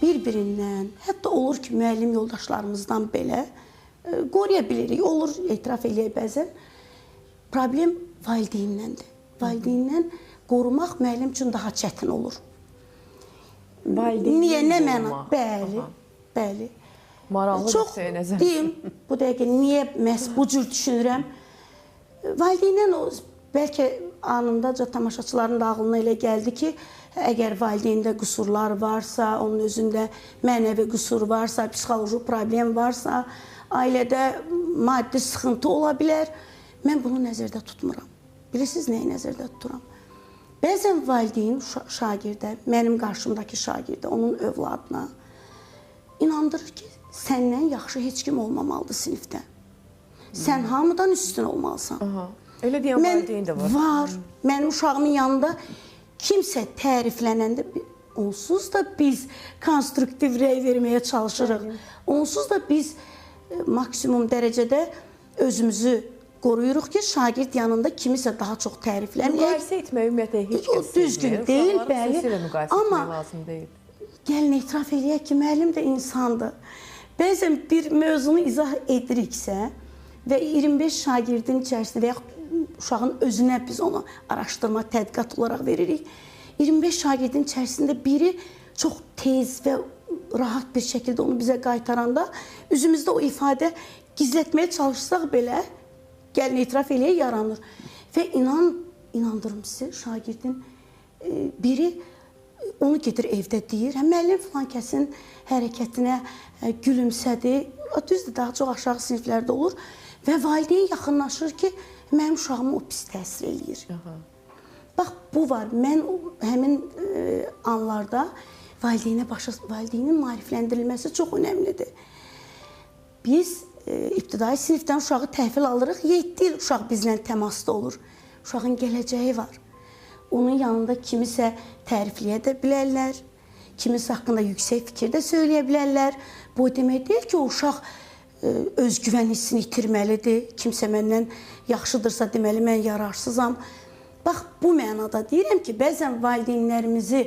bir-birindən, hətta olur ki, müəllim yoldaşlarımızdan belə qoruya bilirik, olur, etiraf eləyək bəzən. Problem valideyndəndir. Valideyndən qorumaq müəllim üçün daha çətin olur. Niyə, nə məna? Bəli, bəli. Maraqlı bir şey nəzər. Deyim, bu dəqiqə niyə məhz bu cür düşünürəm? Valideyndən bəlkə anındaca tamaşaçıların da ağlına elə gəldi ki, əgər valideyndə qüsurlar varsa, onun özündə mənəvi qüsur varsa, psixoloji problem varsa, ailədə maddi sıxıntı ola bilər. Mən bunu nəzərdə tutmuram. Bilirsiniz nəyi nəzərdə tuturam? Bəzən valideyn şagirdə, mənim qarşımdakı şagirdə, onun övladına inandırır ki, səndən yaxşı heç kim olmamalıdır sinifdə. Sən hamıdan üstün olmalısan. Elə deyən valideyn də var. Var. Mənim uşağımın yanında kimsə təriflənəndə onsuz da biz konstruktiv rəy verməyə çalışırıq. Onsuz da biz maksimum dərəcədə özümüzü qoruyuruq ki, şagird yanında kimisə daha çox təriflənməyək. Müqayisə etmək ümumiyyətlə heç kəs düzgün deyil, bəli. Amma lazım deyil. Gəlin etiraf eləyək ki, müəllim də insandır. Bəzən bir mövzunu izah ediriksə və 25 şagirdin içərisində və yaxud uşağın özünə biz onu araşdırma, tədqiqat olaraq veririk. 25 şagirdin içərisində biri çox tez və rahat bir şəkildə onu bizə qaytaranda üzümüzdə o ifadə gizlətməyə çalışsaq belə gəlin etiraf eləyək yaranır. Və inandırım sizə, şagirdin biri onu gedir evdə deyir, müəllim filan kəsin hərəkətinə gülümsədi. Düzdür, daha çox aşağı siniflərdə olur və valideyn yaxınlaşır ki, mənim uşağıma o pis təsir eləyir. Bax, bu var. Mən həmin anlarda valideynin maarifləndirilməsi çox önəmlidir. Biz ibtidai sinifdən uşağı təhvil alırıq, 7 il uşaq bizlə təmasda olur. Uşağın gələcəyi var. Onun yanında kimisə tərifləyə də bilərlər, kimisə haqqında yüksək fikir də söyləyə bilərlər. Bu demək deyil ki, o uşaq özgüvən hissini itirməlidir. Kimsə məndən yaxşıdırsa deməli mən yararsızam. Bax, bu mənada deyirəm ki, bəzən valideynlərimizi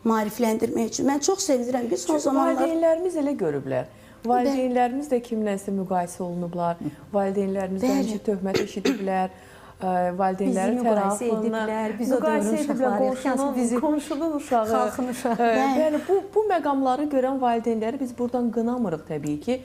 maarifləndirmək üçün mən çox sevinirəm ki, son zamanlar... Valideynlərimiz elə görüblər. Valideynlərimiz də kimlənsə müqayisə olunublar. Valideynlərimizdən necə töhmət eşidiblər. Valideynləri tərəfindən müqayisə ediblər. Qonşunun uşağı, xalqın uşağı. Yəni, bu məqamları görən valideynləri biz buradan qınamırıq təbii ki.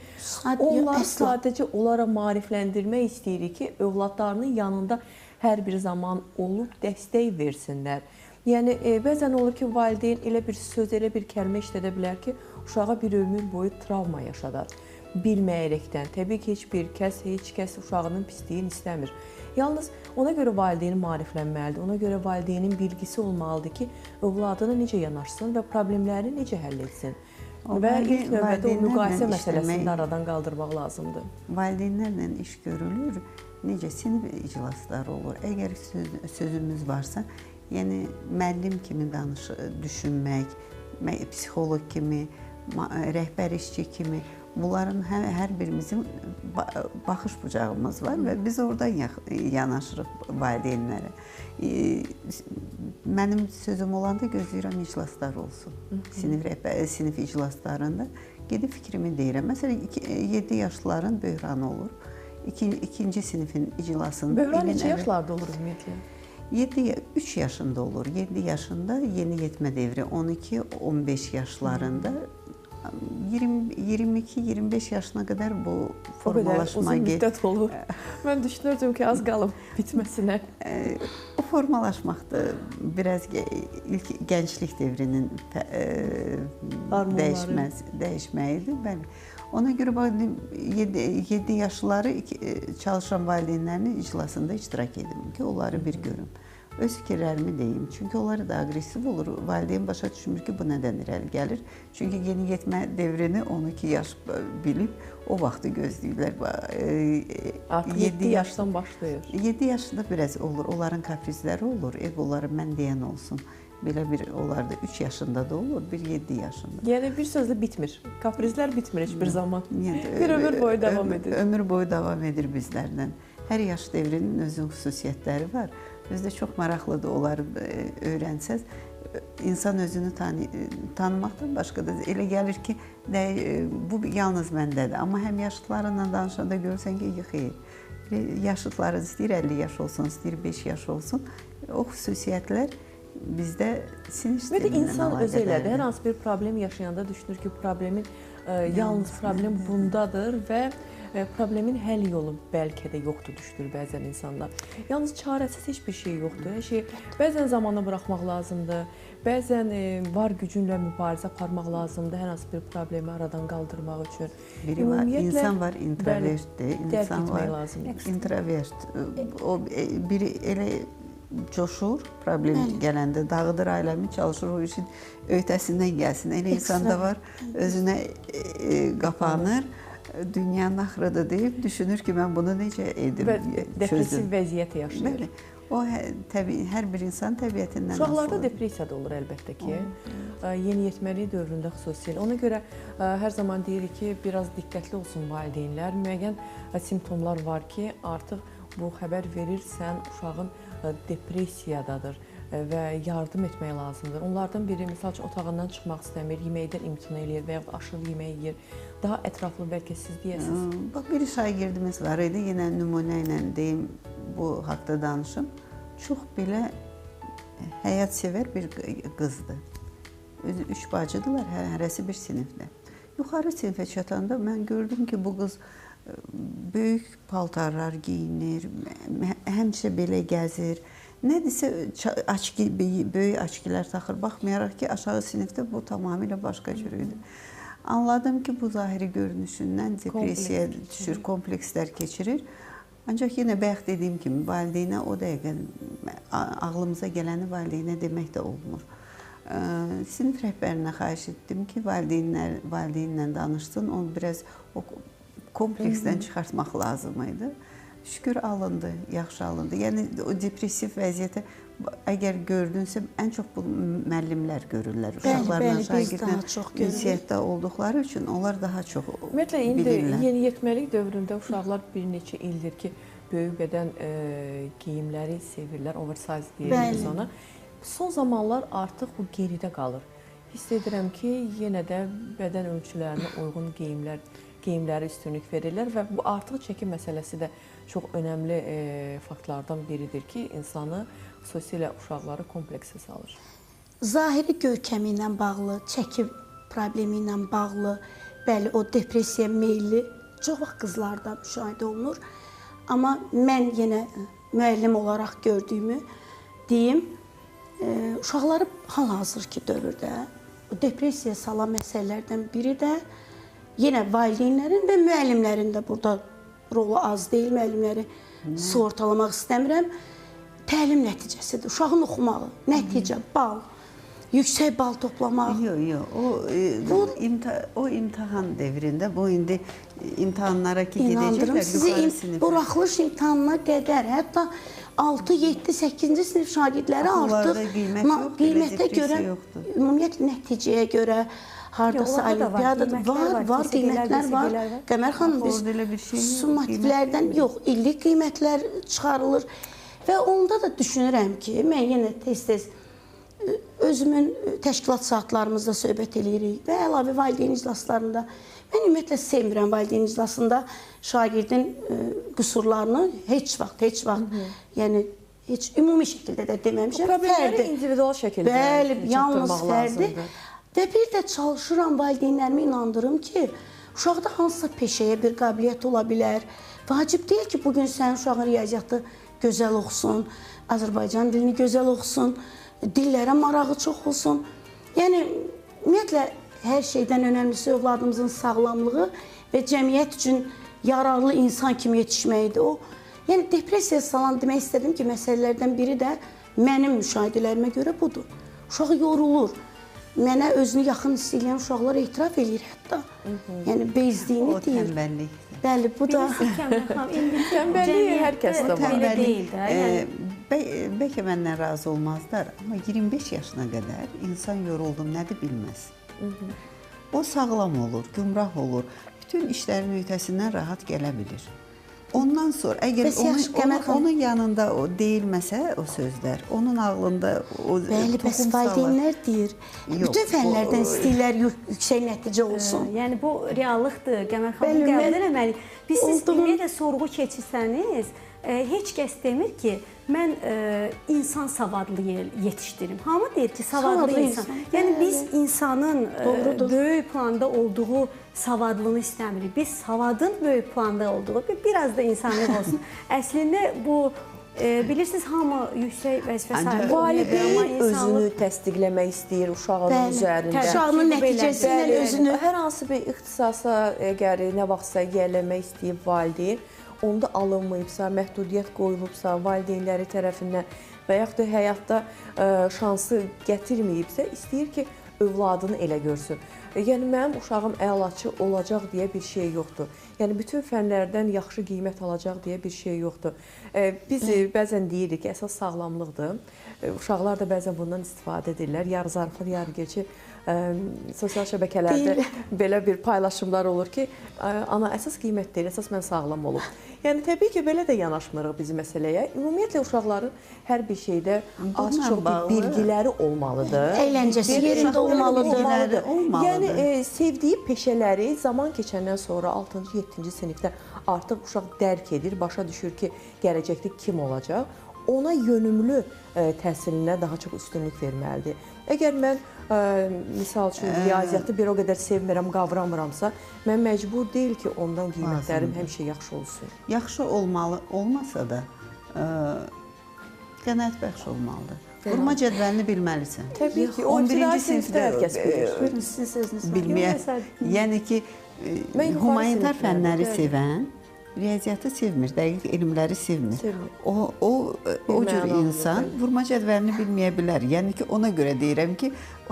Onları sadəcə onlara maarifləndirmək istəyirik ki, övladlarının yanında hər bir zaman olub dəstək versinlər. Yəni, bəzən olur ki, valideyn elə bir söz, elə bir kəlmə işlədə bilər ki, uşağa bir ömür boyu travma yaşadar. Bilməyərəkdən. Təbii ki, heç kəs uşağının pisliyini istəmir. Yalnız ona görə valideyn maariflənməlidir, ona görə valideynin bilgisi olmalıdır ki, övladına necə yanaşsın və problemləri necə həll etsin. Və ilk növbədə o müqayisə məsələsini aradan qaldırmaq lazımdır. Valideynlərlə iş görülür. necə sinif iclasları olur. Əgər sözümüz varsa, yəni müəllim kimi düşünmək, psixoloq kimi, rəhbər işçi kimi bunların hər birimizin baxış bucağımız var və biz oradan yanaşırıq valideynlərə. Mənim sözüm olanda gözləyirəm iclaslar olsun. Sinif iclaslarında gedib fikrimi deyirəm. Məsələn, 7 yaşlıların böhranı olur. İkinci sinifin iclasında... Böhran neçə yaşlarda olur ümumiyyətlə? 3 yaşında olur. 7 yaşında yeni yetmə devri, 12-15 yaşlarında 22-25 yaşına qədər bu formalaşma... O qədər uzun müddət olur. Mən düşünürdüm ki, az qalıb bitməsinə. O formalaşmaqda biraz ilk gənclik devrinin dəyişməyidir. Bəli. Ona görə 7 yaşları çalışan valideynlərinin iclasında iştirak edim ki, onları bir görüm. Öz fikirlərimi deyim. Çünki onlar da aqressiv olur. Valideyn başa düşmür ki, bu nədən irəli gəlir. Çünki yeni yetmə devrini 12 yaş bilib o vaxtı gözləyirlər. Artıq 7 yaşdan başlayır. 7 yaşında biraz olur. Onların kaprizləri olur. Onları mən deyən olsun. Belə bir onlar da 3 yaşında da olur, bir 7 yaşında. Yəni bir sözlə bitmir. Kaprizlər bitmir heç bir zaman. Bir ömür boyu davam edir. Ömür boyu davam edir bizlərlə. Hər yaş devrinin özünün xüsusiyyətləri var. Özdə çox maraqlıdır onları öyrənsəz. İnsan özünü tanımaqdan başqa da elə gəlir ki, bu yalnız məndədir. Amma həm yaşlılarla danışanda görürsən ki, xeyr. Yaşlıları istəyir 50 yaş olsun, istəyir 5 yaş olsun. O xüsusiyyətlər bizdə sinir sistemindən İnsan özü elədir. Hər hansı bir problem yaşayanda düşünür ki, problemin yalnız problem bundadır və problemin həll yolu bəlkə də yoxdur, düşünür bəzən insanlar. Yalnız çarəsiz heç bir şey yoxdur. Hər şey bəzən zamana buraxmaq lazımdır. Bəzən var gücünlə mübarizə aparmaq lazımdır hər hansı bir problemi aradan qaldırmaq üçün. İnsan var introvertdir, insan var introvert. Biri elə coşur, problem gələndə dağıdır ailəmi, çalışır o işin öhdəsindən gəlsin. Elə insan da var, özünə qapanır, dünyanın axırıdır deyib, düşünür ki, mən bunu necə edim, çözüm. Depressiv vəziyyət yaşayır. O, hər bir insan təbiətindən asılıdır. Uşaqlarda depressiya da olur əlbəttə ki, yeniyetməlik dövründə xüsusilə. Ona görə hər zaman deyirik ki, biraz diqqətli olsun valideynlər. Müəyyən simptomlar var ki, artıq bu xəbər verirsən, uşağın depressiyadadır və yardım etmək lazımdır. Onlardan biri, misal üçün, otağından çıxmaq istəmir, yeməkdən imtina eləyir və yaxud aşırı yemək yeyir. Daha ətraflı bəlkə siz deyəsiniz. Bax, bir şagirdimiz var idi, yenə nümunə ilə deyim, bu haqda danışım. Çox belə həyatsevər bir qızdır. Özü 3 bacıdırlar, hərəsi bir sinifdə. Yuxarı sinifə çatanda mən gördüm ki, bu qız böyük paltarlar geyinir, həmişə belə gəzir. Nədirsə, böyük açkilər taxır. Baxmayaraq ki, aşağı sinifdə bu tamamilə başqa cür idi. Anladım ki, bu zahiri görünüşündən depressiyaya düşür, komplekslər keçirir. Ancaq yenə bayaq dediyim kimi, valideynə o dəqiqə ağlımıza gələni valideynə demək də olmur. Sinif rəhbərinə xahiş etdim ki, valideynlə danışsın, onu biraz o kompleksdən çıxartmaq lazım idi. Şükür alındı, yaxşı alındı. Yəni o depressiv vəziyyətə əgər gördünsə, ən çox bu müəllimlər görürlər. Uşaqlarla şagirdlə ünsiyyətdə olduqları üçün onlar daha çox bilirlər. Ümumiyyətlə, indi yeniyetməlik dövründə uşaqlar bir neçə ildir ki, böyük bədən geyimləri sevirlər, oversize deyirik ona. Son zamanlar artıq bu geridə qalır. Hiss edirəm ki, yenə də bədən ölçülərinə uyğun geyimləri üstünlük verirlər və bu artıq çəki məsələsi də çox önəmli faktlardan biridir ki, insanı, xüsusilə uşaqları kompleksə salır. Zahiri görkəmi ilə bağlı, çəki problemi ilə bağlı, bəli, o depressiya meyilli çox vaxt qızlarda müşahidə olunur. Amma mən yenə müəllim olaraq gördüyümü deyim, uşaqları hal-hazırki dövrdə depressiyaya salan məsələlərdən biri də yenə valideynlərin və müəllimlərin də burada rolu az deyil, müəllimləri sığortalamaq istəmirəm. Təlim nəticəsidir, uşağın oxumağı, nəticə, bal. yüksək bal toplamaq. Yox. O imtahan dövründə bu indi imtahanlara ki İnandırım gedəcəklər sizi yuxarı sinifə. buraxılış imtahanına qədər, hətta 6, 7, 8-ci sinif şagirdləri Oxullarda artıq qiymət yoxdur, qiymətə depressiya görə, yoxdur. ümumiyyətlə nəticəyə görə, hardasa onlarda da var, olimpiadada qiymətlər var, qiymətlər var. var. Qəmər xanım, biz Orada elə bir şey yox, summativlərdən yox, illik qiymətlər çıxarılır və onda da düşünürəm ki, mən yenə tez-tez özümün təşkilat saatlarımızda söhbət eləyirik və əlavə valideyn iclaslarında. Mən ümumiyyətlə sevmirəm valideyn iclasında şagirdin qüsurlarını heç vaxt, yəni heç ümumi şəkildə də deməmişəm. Problemləri individual şəkildə Bəli, yalnız çatdırmaq fərdi. lazımdır. Və bir də çalışıram valideynlərimi inandırım ki, uşaqda hansısa peşəyə bir qabiliyyət ola bilər. Vacib deyil ki, bugün sənin uşağın riyaziyyatı gözəl oxusun, Azərbaycan dilini gözəl oxusun, dillərə marağı çox olsun. Yəni, ümumiyyətlə, hər şeydən önəmlisi övladımızın sağlamlığı və cəmiyyət üçün yararlı insan kimi yetişməkdir o. Yəni, depressiyaya salan demək istədim ki, məsələlərdən biri də mənim müşahidələrimə görə budur. Uşaq yorulur. Mənə özünü yaxın hiss edən uşaqlar etiraf edir hətta. Yəni, bezdiyini deyir. O tənbəllik. Bəli, bu da... Tənbəllik hər kəsdə var. Belə deyil də. Bəlkə məndən razı olmazlar, amma 25 yaşına qədər insan yoruldu, nədir bilməz. O sağlam olur, gümrah olur, bütün işlərin öhdəsindən rahat gələ bilir. Ondan sonra, əgər onun yanında o deyilməsə o sözlər, onun ağlında o Bəli, bəs valideynlər deyir. Bütün fənlərdən istəyirlər yüksək nəticə olsun. Yəni, bu reallıqdır, Qəmər xanım, qəbul eləməliyik. Biz siz ümumiyyətlə sorğu keçirsəniz, heç kəs demir ki, mən insan savadlı yetişdirim. Hamı deyir ki, savadlı insan. Yəni, biz insanın böyük planda olduğu savadlığını istəmirik. Biz savadın böyük planda olduğu, biraz da insanlıq olsun. Əslində, bu, bilirsiniz, hamı yüksək vəzifə sahibi. Valideyn özünü təsdiqləmək istəyir uşağının üzərində. Uşağının nəticəsi ilə özünü... Hər hansı bir ixtisasa, əgər nə vaxtsa yerləmək istəyib valideyn, onda alınmayıbsa, məhdudiyyət qoyulubsa, valideynləri tərəfindən və yaxud da həyatda şansı gətirməyibsə, istəyir ki, övladını elə görsün. Yəni, mənim uşağım əlaçı olacaq deyə bir şey yoxdur. Yəni, bütün fənlərdən yaxşı qiymət alacaq deyə bir şey yoxdur. Biz bəzən deyirik ki, əsas sağlamlıqdır. Uşaqlar da bəzən bundan istifadə edirlər. Yarı zarafat, yarı geçi sosial şəbəkələrdə belə bir paylaşımlar olur ki, ana, əsas qiymət deyil, əsas mən sağlam olum. Yəni, təbii ki, belə də yanaşmırıq biz məsələyə. Ümumiyyətlə, uşaqların hər bir şeydə az-çox bilgiləri olmalıdır. Əyləncəsi yerində olmalıdır. Yəni, sevdiyi peşələri zaman keçəndən sonra 6-cı, 7-ci sinifdə artıq uşaq dərk edir, başa düşür ki, gələcəkdə kim olacaq. Ona yönümlü təhsilinə daha çox üstünlük verməlidir. Əgər mən, misal üçün, riyaziyyatı bir o qədər sevmirəm, qavramıramsa, mən məcbur deyil ki, ondan qiymətlərim həmişə yaxşı olsun. Yaxşı olmasa da qənaət bəxş olmalıdır. Vurma cədvəlini bilməlisən. Təbii ki, o 11-ci sinifdə hər kəs bilir. Buyurun, sizin sözünüz var. Bilməyə, yəni ki, humanitar fənləri sevən, riyaziyyatı sevmir, dəqiq elmləri sevmir. O cür insan vurma cədvəlini bilməyə bilər. Yəni ki, ona görə deyirəm ki,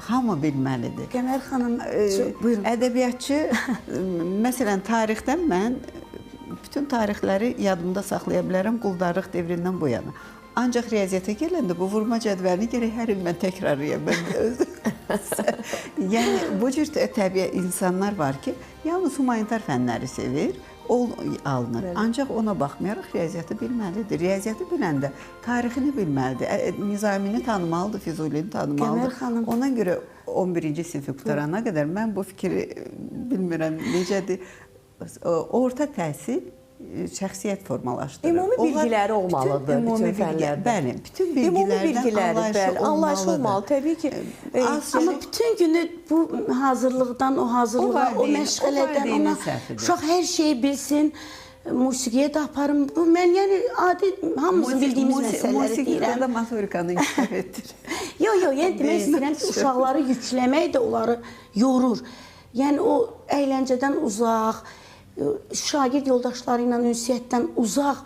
hamı bilməlidir. Qəmər xanım, buyurun. Ədəbiyyatçı, məsələn, tarixdən mən bütün tarixləri yadımda saxlaya bilərəm quldarlıq devrindən bu yana. Ancaq riyaziyyata gələndə bu vurma cədvəlini gərək hər il mən təkrarlayam. Yəni, bu cür təbii insanlar var ki, yalnız humanitar fənləri sevir, alınır. Ancaq ona baxmayaraq riyaziyyatı bilməlidir. Riyaziyyatı biləndə tarixini bilməlidir. Nizamini tanımalıdır, Füzulini tanımalıdır. Ona görə 11-ci sinfi qutarana qədər mən bu fikri bilmirəm necədir. Orta təhsil şəxsiyyət formalaşdırır. Ümumi bilgiləri olmalıdır bütün fənlərdə. Bəli, bütün bilgilərdən anlayışı olmalı. Təbii ki. Amma bütün günü bu hazırlıqdan, o hazırlığa, o məşğələdən ona uşaq hər şeyi bilsin, musiqiyə də aparım. Bu, mən yəni adi, hamımızın bildiyimiz məsələləri deyirəm. Musiqidə də motorikanı inkişaf etdir. Yox, yəni demək istəyirəm ki, uşaqları yükləmək də onları yorur. Yəni o əyləncədən uzaq, şagird yoldaşları ilə ünsiyyətdən uzaq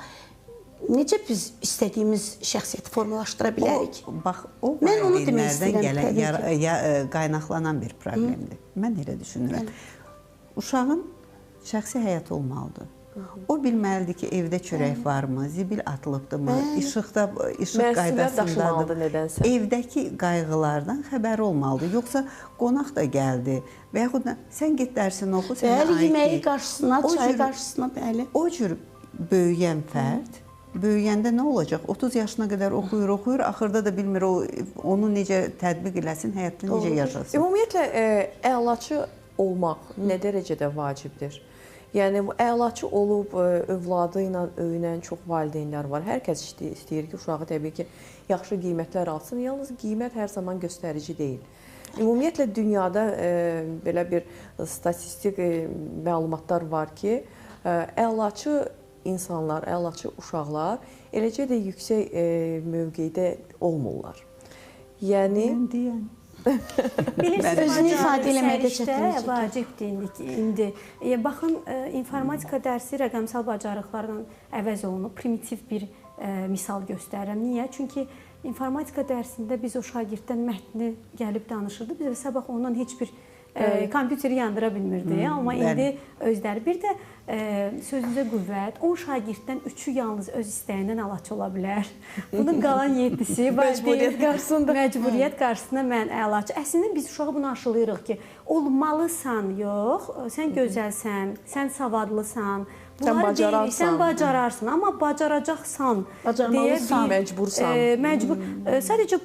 necə biz istədiyimiz şəxsiyyəti formalaşdıra bilərik? Bax, o Mən onu demək valideynlərdən istəyirəm, qaynaqlanan bir problemdir. Mən elə düşünürəm. Uşağın şəxsi həyatı olmalıdır. O bilməlidir ki, evdə çörək varmı, zibil atılıbdırmı, işıq qaydasındadır. Evdəki qayğılardan xəbəri olmalıdır. Yoxsa qonaq da gəldi və yaxud da sən get dərsini oxu, sənə aid yeməyi qarşısına, çayı qarşısına, bəli. O cür böyüyən fərd, böyüyəndə nə olacaq? 30 yaşına qədər oxuyur, axırda da bilmir onu necə tətbiq eləsin, həyatda necə yaşasın. Ümumiyyətlə, əlaçı olmaq nə dərəcədə vacibdir? Yəni, əlaçı olub, övladı ilə öyünən çox valideynlər var. Hər kəs istəyir ki, uşağı təbii ki, yaxşı qiymətlər alsın. Yalnız qiymət hər zaman göstərici deyil. Ümumiyyətlə, dünyada belə bir statistik məlumatlar var ki, əlaçı insanlar, əlaçı uşaqlar eləcə də yüksək mövqedə olmurlar. Yəni, Bilirsiniz, özünü ifadə eləməkdə çətinlik vacibdir indi. Baxın, informatika dərsi rəqəmsal bacarıqlarla əvəz olunub. Primitiv bir misal göstərirəm. Niyə? Çünki informatika dərsində biz o şagirddən mətni gəlib danışırdı. Biz sabah ondan heç bir kompüteri yandıra bilmirdi. Amma indi özləri. Bir də sözünüzə qüvvət, 10 şagirddən 3-ü yalnız öz istəyindən əlaçı ola bilər. Bunun qalan 7-si məcburiyyət qarşısında mən əlaçı. Əslində biz uşağı bunu aşılayırıq ki, olmalısan, yox, sən gözəlsən, sən savadlısan, sən bacararsan, amma bacaracaqsan, məcbursan. Məcbur. Sadəcə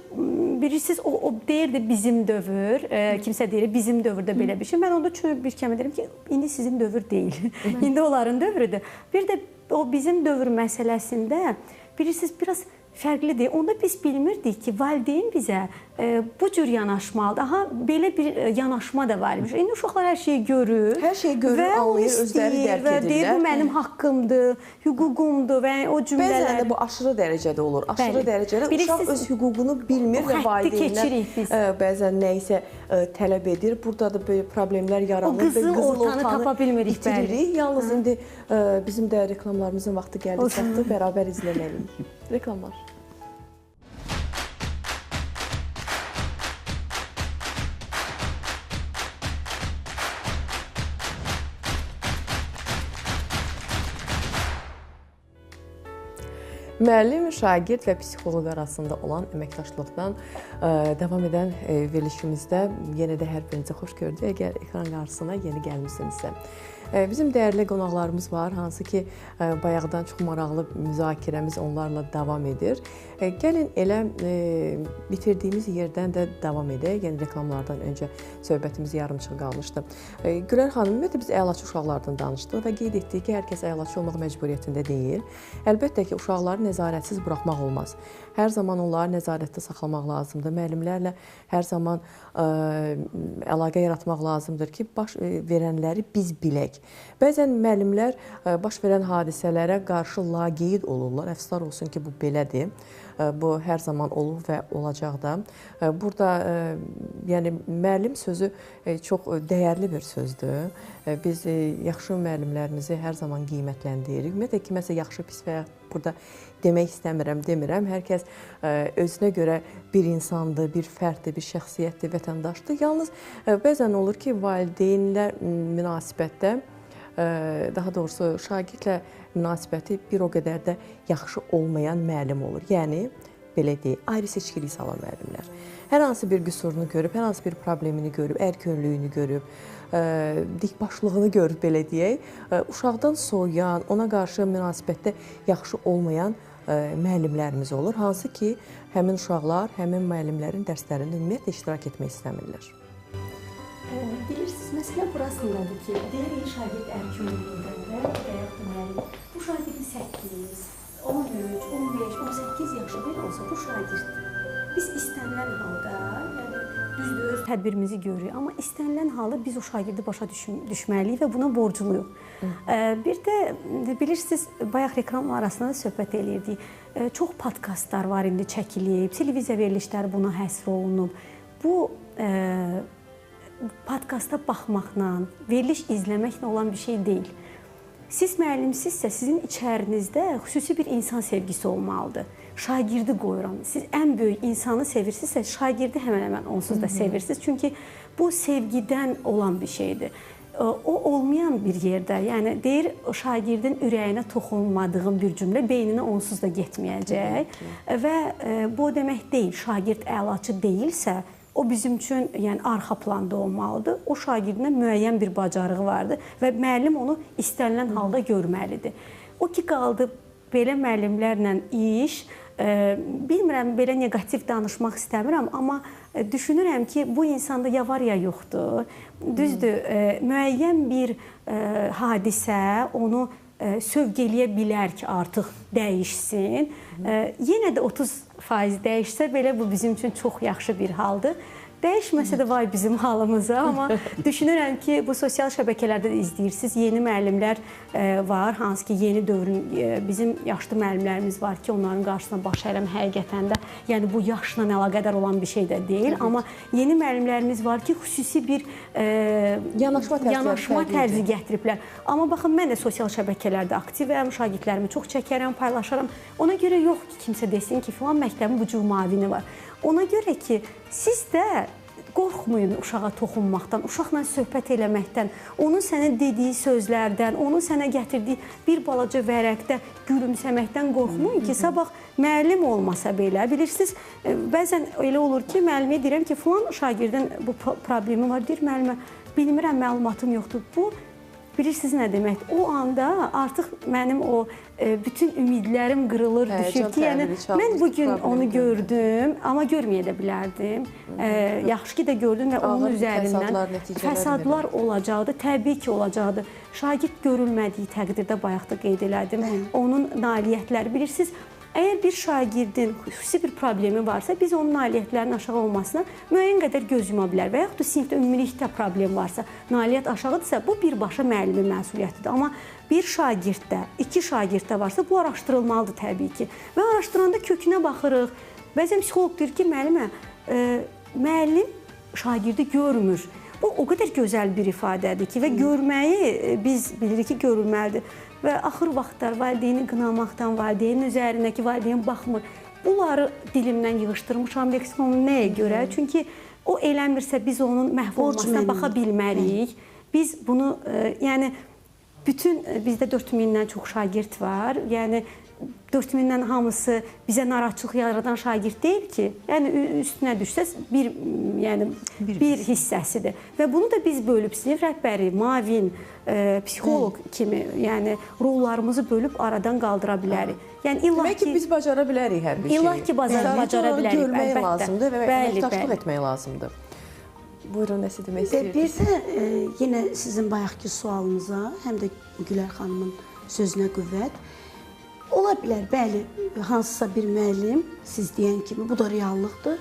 bilirsiniz, o deyirdi bizim dövr, kimsə deyir bizim dövrdə belə bir şey. Mən onda bir kəmə deyirəm ki, indi sizin dövr deyil. İndi onların dövrüdür. Bir də o bizim dövr məsələsində bilirsiniz, biraz fərqlidir. Onda biz bilmirdik ki, valideyn bizə bu cür yanaşmalıdır. Aha, belə bir yanaşma da var imiş. İndi uşaqlar hər şeyi görür. Hər şeyi görür, anlayır, özləri dərk edirlər. Və deyir, bu mənim haqqımdır, hüququmdur və o cümlələr. Bəzən də bu aşırı dərəcədə olur. Aşırı dərəcədə uşaq öz hüququnu bilmir və valideynlər bəzən nə isə tələb edir. Burada da böyle problemlər yaranır. O qızıl ortanı tapa bilmirik. Yalnız indi bizim də reklamlarımızın vaxtı gəldi, çatdı. Bərabər izləməliyik. Reklamlar. Müəllim, şagird və psixoloq arasında olan əməkdaşlıqdan davam edən verilişimizdə yenə də hər birinizə xoş gördük. Əgər ekran qarşısına yeni gəlmişsinizsə. Bizim dəyərli qonaqlarımız var, hansı ki, bayaqdan çox maraqlı müzakirəmiz onlarla davam edir. Gəlin elə bitirdiyimiz yerdən də davam edək. Yəni, reklamlardan öncə söhbətimiz yarımçıq qalmışdı. Gülər xanım, ümumiyyətlə biz əlaçı uşaqlardan danışdıq və qeyd etdik ki, hər kəs əlaçı olmaq məcburiyyətində deyil. Əlbəttə ki, uşaqları nəzarətsiz buraxmaq olmaz. Hər zaman onları nəzarətdə saxlamaq lazımdır. Müəllimlərlə hər zaman əlaqə yaratmaq lazımdır ki, baş verənləri biz bilək. Bəzən müəllimlər baş verən hadisələrə qarşı laqeyd olurlar. Əfsuslar olsun ki, bu belədir. Bu hər zaman olub və olacaq da. Burada yəni müəllim sözü çox dəyərli bir sözdür. Biz yaxşı müəllimlərimizi hər zaman qiymətləndiririk. Ümumiyyətlə kiməsə yaxşı, pis və ya burada demək istəmirəm, demirəm. Hər kəs özünə görə bir insandır, bir fərddir, bir şəxsiyyətdir, vətəndaşdır. Yalnız bəzən olur ki, valideynlə münasibətdə, daha doğrusu şagirdlə münasibəti bir o qədər də yaxşı olmayan müəllim olur. Yəni, belə deyil, ayrı seçkilik salan müəllimlər. Hər hansı bir qüsurunu görüb, hər hansı bir problemini görüb, ərkönlüyünü görüb, dikbaşlığını görüb, belə deyək, uşaqdan soyuyan, ona qarşı münasibətdə yaxşı olmayan müəllimlərimiz olur. Hansı ki, həmin uşaqlar, həmin müəllimlərin dərslərində ümumiyyətlə iştirak etmək istəmirlər. Bilirsiniz, məsələ burasındadır ki, deyirik şagird ərkönlüyündə və yaxud da müəllim, bu şagirdi 8, 13, 15, 18 yaşı belə olsa bu şagirddir. Biz istənilən halda, yəni düzdür, öz tədbirimizi görürük, amma istənilən halda biz o şagirdi başa düşməliyik və buna borcluyuq. Bir də bilirsiniz, bayaq reklam arasında da söhbət eləyirdik. Çox podkastlar var indi çəkilib, televiziya verilişləri buna həsr olunub. Bu podkasta baxmaqla, veriliş izləməklə olan bir şey deyil. siz müəllimsizsə, sizin içərinizdə xüsusi bir insan sevgisi olmalıdır. Şagirdi qoyuram. Siz ən böyük insanı sevirsinizsə, şagirdi həmən onsuz da sevirsiniz. Çünki bu sevgidən olan bir şeydir. O olmayan bir yerdə, yəni deyir şagirdin ürəyinə toxunmadığım bir cümlə beyninə onsuz da getməyəcək və bu demək deyil, şagird əlaçı deyilsə, o bizim üçün yəni arxa planda olmalıdır. O şagirdinə müəyyən bir bacarığı vardır və müəllim onu istənilən halda görməlidir. O ki qaldı belə müəllimlərlə iş, bilmirəm, belə neqativ danışmaq istəmirəm, amma düşünürəm ki, bu insanda ya var ya yoxdur. Düzdür, müəyyən bir hadisə onu sövq eləyə bilər ki, artıq dəyişsin. Yenə də 30% dəyişsə belə bu bizim üçün çox yaxşı bir haldır. Dəyişməsə də vay bizim halımıza, amma düşünürəm ki, bu sosial şəbəkələrdə də izləyirsiniz. Yeni müəllimlər var, hansı ki, yeni dövrün bizim yaşlı müəllimlərimiz var ki, onların qarşısına baş əyiləm həqiqətən də, yəni bu yaşla əlaqədar olan bir şey də deyil, amma yeni müəllimlərimiz var ki, xüsusi bir yanaşma tərzi gətiriblər. Amma baxın, mən də sosial şəbəkələrdə aktivəm, şagirdlərimi çox çəkərəm, paylaşaram. Ona görə yox ki, kimsə desin ki, filan məktəbin bu cür mavini var. Ona görə ki, siz də qorxmayın uşağa toxunmaqdan, uşaqla söhbət eləməkdən, onun sənə dediyi sözlərdən, onun sənə gətirdiyi bir balaca vərəqdə gülümsəməkdən qorxmayın ki, sabah müəllim olmasa belə, bilirsiniz, bəzən elə olur ki, müəllimə deyirəm ki, filan şagirdin bu problemi var, deyir müəllimə, bilmirəm, məlumatım yoxdur. Bu, bilirsiniz nə deməkdir? O anda artıq mənim o bütün ümidlərim qırılır, düşür ki, yəni mən bugün onu gördüm, amma görməyə də bilərdim. Yaxşı ki də gördüm və onun üzərindən fəsadlar olacaqdı, təbii ki olacaqdı. Şagird görülmədiyi təqdirdə bayaq da qeyd elədim, onun nailiyyətləri, bilirsiniz, əgər bir şagirdin xüsusi bir problemi varsa, biz onun nailiyyətlərinin aşağı olmasına müəyyən qədər göz yuma bilər və yaxud da sinifdə ümumilikdə problem varsa, nailiyyət aşağıdırsa, bu birbaşa müəllimin məsuliyyətidir. Amma bir şagirddə, 2 şagirddə varsa, bu araşdırılmalıdır təbii ki. Və araşdıranda kökünə baxırıq. Bəzən psixoloq deyir ki, müəllim şagirdi görmür. Bu o qədər gözəl bir ifadədir ki, və görməyi biz bilirik ki, görülməlidir. Və axır vaxtlar valideyni qınamaqdan, valideynin üzərindəki valideyn baxmır. Bunları dilimdən yığışdırmışam, leksikonu nəyə görə? Çünki o eləmirsə biz onun məhv olmasına baxa bilmərik. Biz bunu, yəni, bütün bizdə 4000-dən çox şagird var. Yəni, 4000-dən hamısı bizə narahatçılıq yaradan şagird deyil ki, yəni üstünə düşsəz bir hissəsidir. Və bunu da biz bölüb, sinif rəhbəri, mavin, psixoloq kimi, yəni rollarımızı bölüb aradan qaldıra bilərik. Yəni demək ki, biz bacara bilərik hər bir şeyi. İllah ki, bacara bilərik. Görmək lazımdır və əməkdaşlıq etmək lazımdır. Buyurun, nəsə demək istəyirsiniz? Bir də yenə sizin bayaqki sualınıza, həm də Gülər xanımın sözünə qüvvət. Ola bilər, bəli, hansısa bir müəllim, siz deyən kimi, bu da reallıqdır,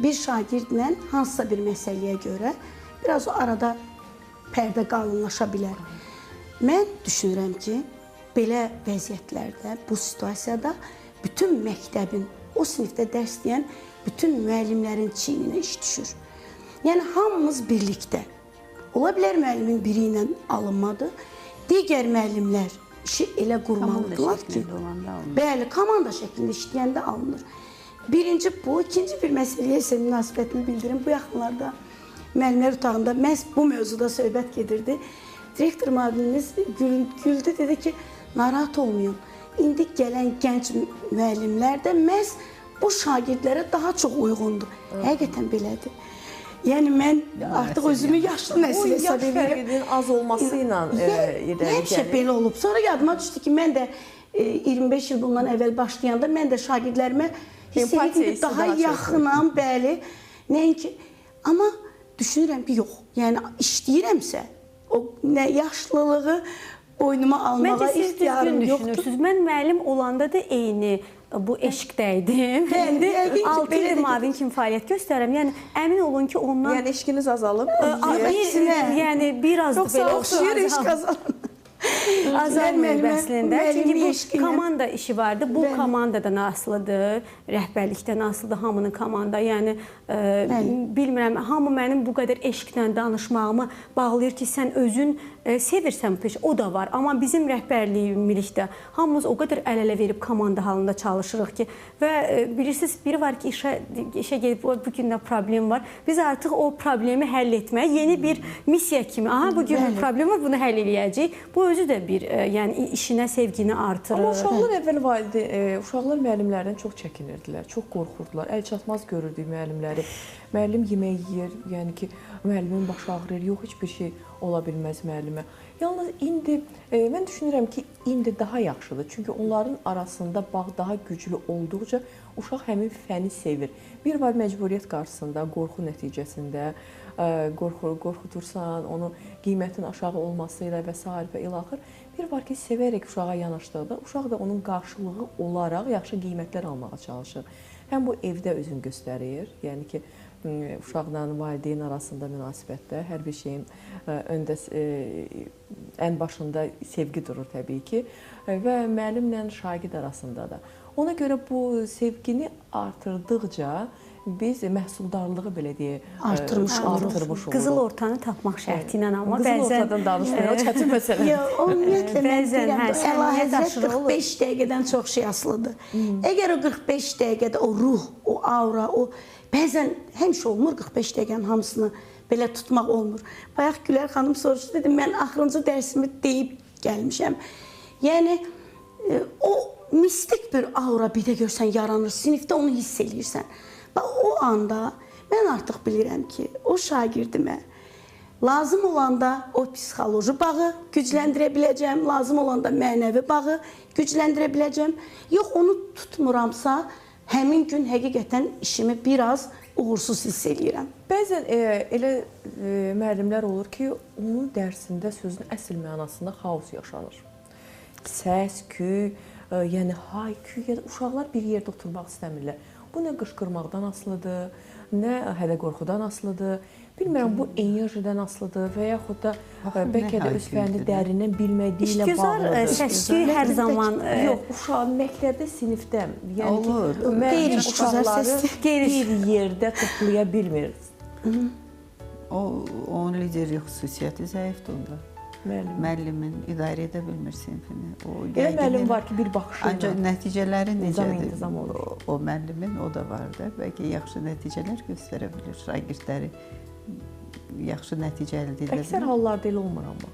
bir şagirdlə hansısa bir məsələyə görə biraz o arada pərdə qalınlaşa bilər. Mən düşünürəm ki, belə vəziyyətlərdə, bu situasiyada bütün məktəbin, o sinifdə dərs deyən bütün müəllimlərin çiyninə iş düşür. Yəni, hamımız birlikdə. Ola bilər müəllimin biri ilə alınmadı, digər müəllimlər işi elə qurmalıdırlar ki, bəli, komanda şəklində işləyəndə alınır. Birinci bu, ikinci bir məsələyə isə münasibətini bildirim. Bu yaxınlarda müəllimlər otağında məhz bu mövzuda söhbət gedirdi. Direktor müəllimimiz güldü, dedi ki, narahat olmayın. İndi gələn gənc müəllimlər də məhz bu şagirdlərə daha çox uyğundur. Həqiqətən belədir. Yəni, mən artıq özümü yaşlı nəsil hesab edirəm. Bu yaş fərqinin az olması ilə irəli gəlir. Həmişə belə olub. Sonra yadıma düşdü ki, mən də 25 il bundan əvvəl başlayanda mən də şagirdlərimə hiss edirdim ki, daha yaxınam, bəli. Nəinki, amma düşünürəm ki, yox. Yəni, işləyirəmsə, o yaşlılığı boynuma almağa ixtiyarım yoxdur. Mən müəllim olanda da eyni bu eşqdəydim. İndi 6 il mavin kimi fəaliyyət göstərirəm. Yəni, əmin olun ki, ondan... Yəni, eşqiniz azalıb? Yəni, biraz da belə oxşayır eşq azalıb. Azalmır əslində. Çünki bu komanda işi vardı. Bu komandadan asılıdır, rəhbərlikdən asılıdır, hamının komanda. Yəni, bilmirəm, hamı mənim bu qədər eşqlə danışmağımı bağlayır ki, sən özün sevirsən bu peşə, o da var. Amma bizim rəhbərliyimizdə hamımız o qədər əl-ələ verib komanda halında çalışırıq ki və bilirsiniz, biri var ki, işə gedib bu gün də problem var. Biz artıq o problemi həll etməyə yeni bir missiya kimi, bu gün bir problem var, bunu həll eləyəcəyik. Bu özü də bir, yəni işinə sevgini artırır. Amma uşaqlar əvvəl uşaqlar müəllimlərdən çox çəkinirdilər, çox qorxurdular. Əlçatmaz görürdük müəllimləri. Müəllim yemək yeyir, yəni ki, müəllimin başı ağrıyır, yox, heç bir şey ola bilməz müəllimə. Yalnız indi, mən düşünürəm ki, indi daha yaxşıdır. Çünki onların arasında bağ daha güclü olduqca uşaq həmin fəni sevir. Bir var məcburiyyət qarşısında, qorxu nəticəsində, qorxutursan, onun qiymətin aşağı olması ilə və s. və ilaxır. Bir var ki, sevərək uşağa yanaşdıqda, uşaq da onun qarşılığı olaraq yaxşı qiymətlər almağa çalışır. Həm bu evdə özünü göstərir, yəni ki, uşaqla valideyn arasında münasibətdə hər bir şeyin öndə, ən başında sevgi durur təbii ki və müəllimlə şagird arasında da. Ona görə bu sevgini artırdıqca biz məhsuldarlığı belə deyək artırmış oluruq. Qızıl ortanı tapmaq şərti ilə, amma bəzən qızıl ortadan danışmayan çətin məsələ. Ümumiyyətlə mən deyirəm, əlahəzrət 45 dəqiqədən çox şey asılıdır. Əgər o 45 dəqiqədə o ruh, o aura, o bəzən həmişə olmur 45 dəqiqənin hamısını belə tutmaq olmur. Bayaq Gülər xanım soruşdu, dedim, mən axırıncı dərsimi deyib gəlmişəm. Yəni, o mistik bir aura bir də görsən yaranır, sinifdə onu hiss eləyirsən. O anda mən artıq bilirəm ki, o şagirdimə lazım olanda o psixoloji bağı gücləndirə biləcəm, lazım olanda mənəvi bağı gücləndirə biləcəm. Yox, onu tutmuramsa, həmin gün həqiqətən işimi biraz uğursuz hiss eləyirəm. Bəzən elə müəllimlər olur ki, onun dərsində sözün əsl mənasında xaos yaşanır. Səs, küy, yəni hay, küy, uşaqlar bir yerdə oturmaq istəmirlər. Bu nə qışqırmaqdan asılıdır, nə hədə-qorxudan asılıdır. Bilmirəm, bu enerjidən asılıdır və yaxud da bəlkə də öz fənni dərindən bilmədiyi ilə bağlıdır. İşgüzar səs-küy hər zaman... Yox, uşaq məktəbdə, sinifdə, yəni ki, müəllim uşaqları bir yerdə toplaya bilmir. Onun liderlik xüsusiyyəti zəifdir onda. Müəllimin idarə edə bilmir sinifini. Elə müəllim var ki, bir baxışı ilə ancaq nəticələri necədir? olur. O müəllimin o da var da. Bəlkə yaxşı nəticələr göstərə bilir. Şagirdləri yaxşı nəticə əldə edə bilir. Əksər hallarda elə olmur amma.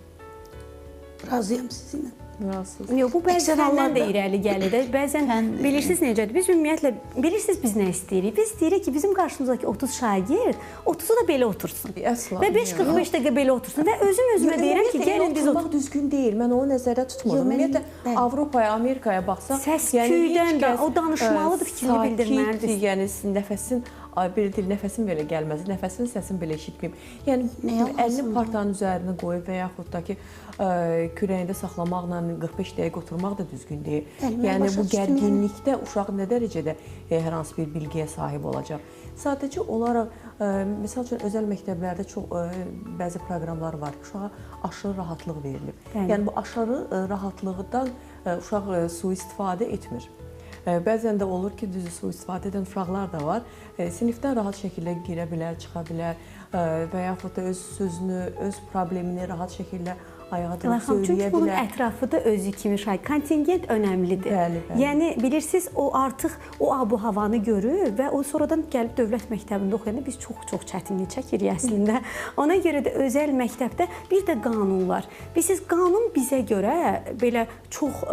Razıyam sizinlə. Yox, bu bəzən də irəli gəlir də. Bəzən bilirsiniz necədir? Biz ümumiyyətlə, bilirsiniz biz nə istəyirik? Biz deyirik ki, bizim qarşımızdakı 30 şagird 30-u da belə otursun. Və 5-45 dəqiqə belə otursun. Və özümə deyirəm ki, gəlin biz oturaq. Düzgün deyil. Mən onu nəzərdə tutmuram. Ümumiyyətlə, Avropaya, Amerikaya baxsaq, səs-küydən də o danışmalıdır, fikrini bildirməlidir. Yəni, nəfəsin nəfəsim belə gəlməz, nəfəsin səsini belə eşitməyim. Yəni, əlini partanın üzərinə qoyub və yaxud da ki, kürəyində saxlamaqla 45 dəqiqə oturmaq da düzgün deyil. Yəni, bu gərginlikdə uşaq nə dərəcədə hər hansı bir bilgiyə sahib olacaq. Sadəcə olaraq, misal üçün, özəl məktəblərdə çox bəzi proqramlar var ki, uşağa aşırı rahatlıq verilib. Yəni, bu aşırı rahatlıqdan uşaq sui-istifadə etmir. Bəzən də olur ki, düzü sui-istifadə edən uşaqlar da var. Sinifdən rahat şəkildə girə bilər, çıxa bilər və yaxud da öz sözünü, öz problemini rahat şəkildə ayağa durub söyləyə bilər. Çünki bunun ətrafı da özü kimi kontingent önəmlidir. Bəli. Yəni, bilirsiniz, o artıq o abu-havanı görür və o sonradan gəlib dövlət məktəbində oxuyanda biz çox çətinlik çəkirik əslində. Ona görə də özəl məktəbdə bir də qanunlar. Bilirsiniz, qanun bizə görə belə çox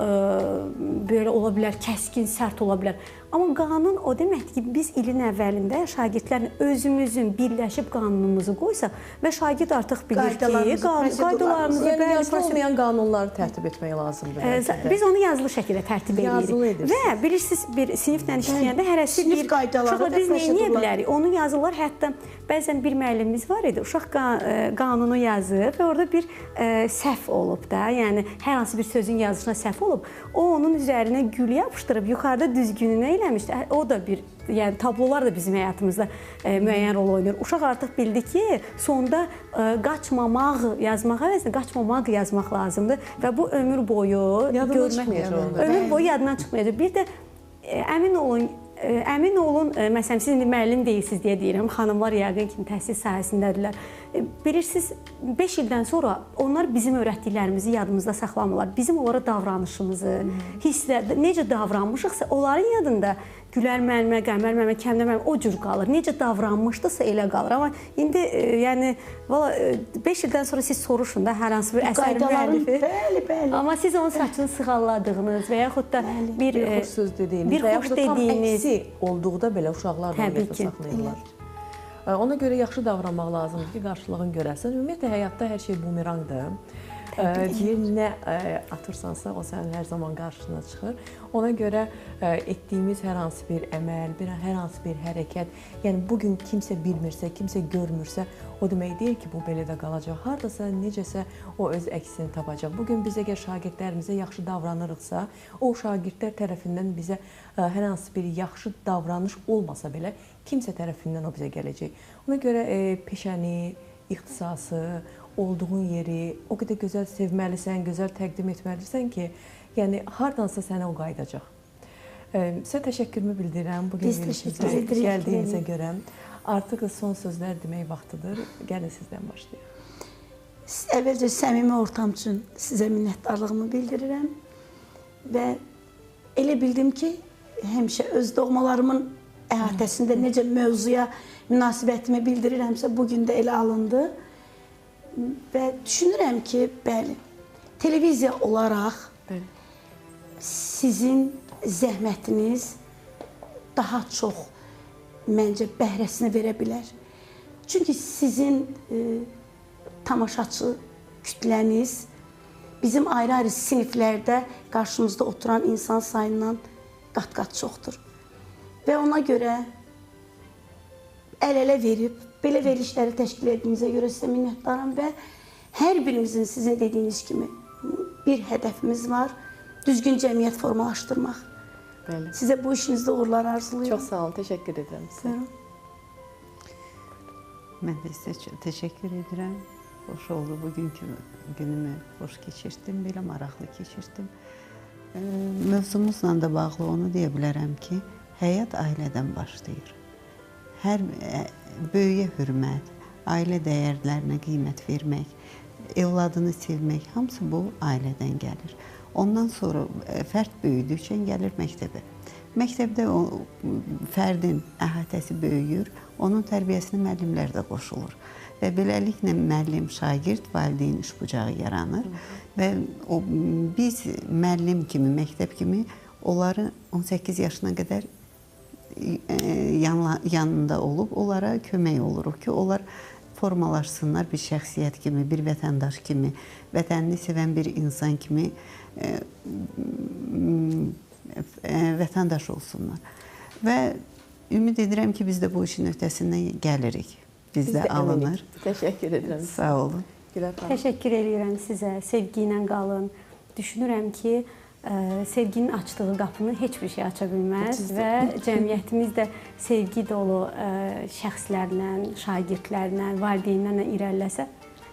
belə ola bilər, kəskin, sərt ola bilər. Amma qanun o deməkdir ki, biz ilin əvvəlində şagirdlərlə özümüzün birləşib qanunumuzu qoysaq və şagird artıq bilir ki, qaydalarımızı, yəni yazılı olmayan qanunları tərtib etmək lazımdır. Biz onu yazılı şəkildə tərtib edirik. Və bilirsiniz, bir siniflə işləyəndə hərəsi bir uşaqla biz nə edə bilərik? Onu yazırlar, hətta bəzən bir müəllimimiz var idi, uşaq qanunu yazır və orada bir səhv olub da, yəni hər hansı bir sözün yazılışına səhv olub. O, onun üzərinə gül yapışdırıb, yuxarıda düzgününə eləmişdi. O da bir, yəni tablolar da bizim həyatımızda müəyyən rol oynayır. Uşaq artıq bildi ki, sonda qaçmamaq yazmaq əvəzinə qaçmamaq yazmaq lazımdır və bu ömür boyu yadından çıxmayacaq. Ömür boyu yadından çıxmayacaq. Bir də əmin olun, əmin olun, məsələn, siz indi müəllim deyilsiniz deyə deyirəm, xanımlar yəqin ki, təhsil sahəsindədirlər. Bilirsiniz, 5 ildən sonra onlar bizim öyrətdiklərimizi yadımızda saxlamırlar. Bizim onlara davranışımızı, hisslər, necə davranmışıqsa, onların yadında Gülər müəllimə, Qəmər müəllimə, Kəmdə müəllimə o cür qalır. Necə davranmışdısa elə qalır. Amma indi, yəni, valla 5 ildən sonra siz soruşun da hər hansı bir əsərin müəllifi. Bəli. Amma siz onun saçını sığalladığınız və yaxud da bir xoş söz dediyiniz bir və xoş yaxud da tam dediyiniz əksi olduqda belə uşaqlar da yadda saxlayırlar. Ona görə yaxşı davranmaq lazımdır ki, qarşılığını görəsən. Ümumiyyətlə, həyatda hər şey bumerangdır. Deyir, nə atırsansa, o sənin hər zaman qarşına çıxır. Ona görə etdiyimiz hər hansı bir əməl, hər hansı bir hərəkət, yəni bugün kimsə bilmirsə, kimsə görmürsə, o demək deyil ki, bu belə də qalacaq. Hardasa, necəsə o öz əksini tapacaq. Bugün biz əgər şagirdlərimizə yaxşı davranırıqsa, o şagirdlər tərəfindən bizə hər hansı bir yaxşı davranış olmasa belə, kimsə tərəfindən o bizə gələcək. Ona görə peşəni, ixtisası, olduğun yeri o qədər gözəl sevməlisən, gözəl təqdim etməlisən ki, yəni hardansa sənə o qayıdacaq. Sizə təşəkkürümü bildirirəm bu gün gəldiyinizə görə. Artıq son sözlər demək vaxtıdır. Gəlin sizdən başlayaq. Əvvəlcə səmimi ortam üçün sizə minnətdarlığımı bildirirəm və elə bildim ki, həmişə öz doğmalarımın əhatəsində necə mövzuya münasibətimi bildirirəmsə, bugün də elə alındı. Və düşünürəm ki, bəli, televiziya olaraq sizin zəhmətiniz daha çox məncə bəhrəsini verə bilər. Çünki sizin tamaşaçı kütləniz bizim ayrı-ayrı siniflərdə qarşımızda oturan insan sayından qat-qat çoxdur. Və ona görə əl-ələ verib, belə verilişləri təşkil etdiyinizə görə sizə minnətdaram və hər birimizin sizin dediyiniz kimi bir hədəfimiz var, düzgün cəmiyyət formalaşdırmaq. Bəli. Sizə bu işinizdə uğurlar arzulayıram. Çox sağ olun, təşəkkür edirəm sizə. Mən də sizə təşəkkür edirəm. Xoş oldu, bugünkü günümü xoş keçirdim, belə maraqlı keçirdim. Mövzumuzla da bağlı onu deyə bilərəm ki, həyat ailədən başlayır. Hər böyüyə hörmət, ailə dəyərlərinə qiymət vermək, evladını sevmək, hamısı bu ailədən gəlir. Ondan sonra fərd böyüdükcə gəlir məktəbə. Məktəbdə fərdin əhatəsi böyüyür, onun tərbiyəsinə müəllimlər də qoşulur. Və beləliklə müəllim, şagird, valideyn üçbucağı yaranır. Və biz müəllim kimi, məktəb kimi onları 18 yaşına qədər yanında olub, onlara kömək oluruq ki, onlar formalaşsınlar bir şəxsiyyət kimi, bir vətəndaş kimi, vətənini sevən bir insan kimi vətəndaş olsunlar. Və ümid edirəm ki, biz də bu işin öhdəsindən gəlirik. Biz də alınır. Təşəkkür edirəm. Sağ olun. Təşəkkür edirəm sizə. Sevgi ilə qalın. Düşünürəm ki, sevginin açdığı qapını heç bir şey aça bilməz və cəmiyyətimiz də sevgi dolu şəxslərlə, şagirdlərlə, valideynlərlə irəliləsə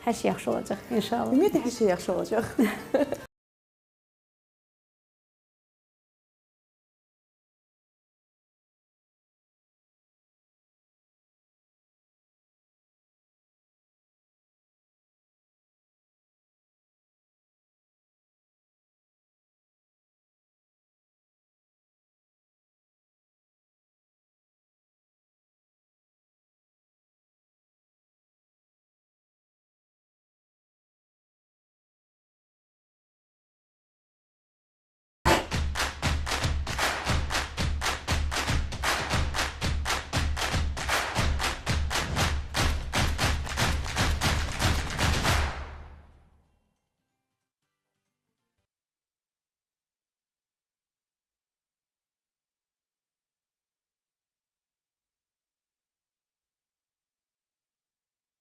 hər şey yaxşı olacaq inşallah. Ümumiyyətlə hər şey yaxşı olacaq.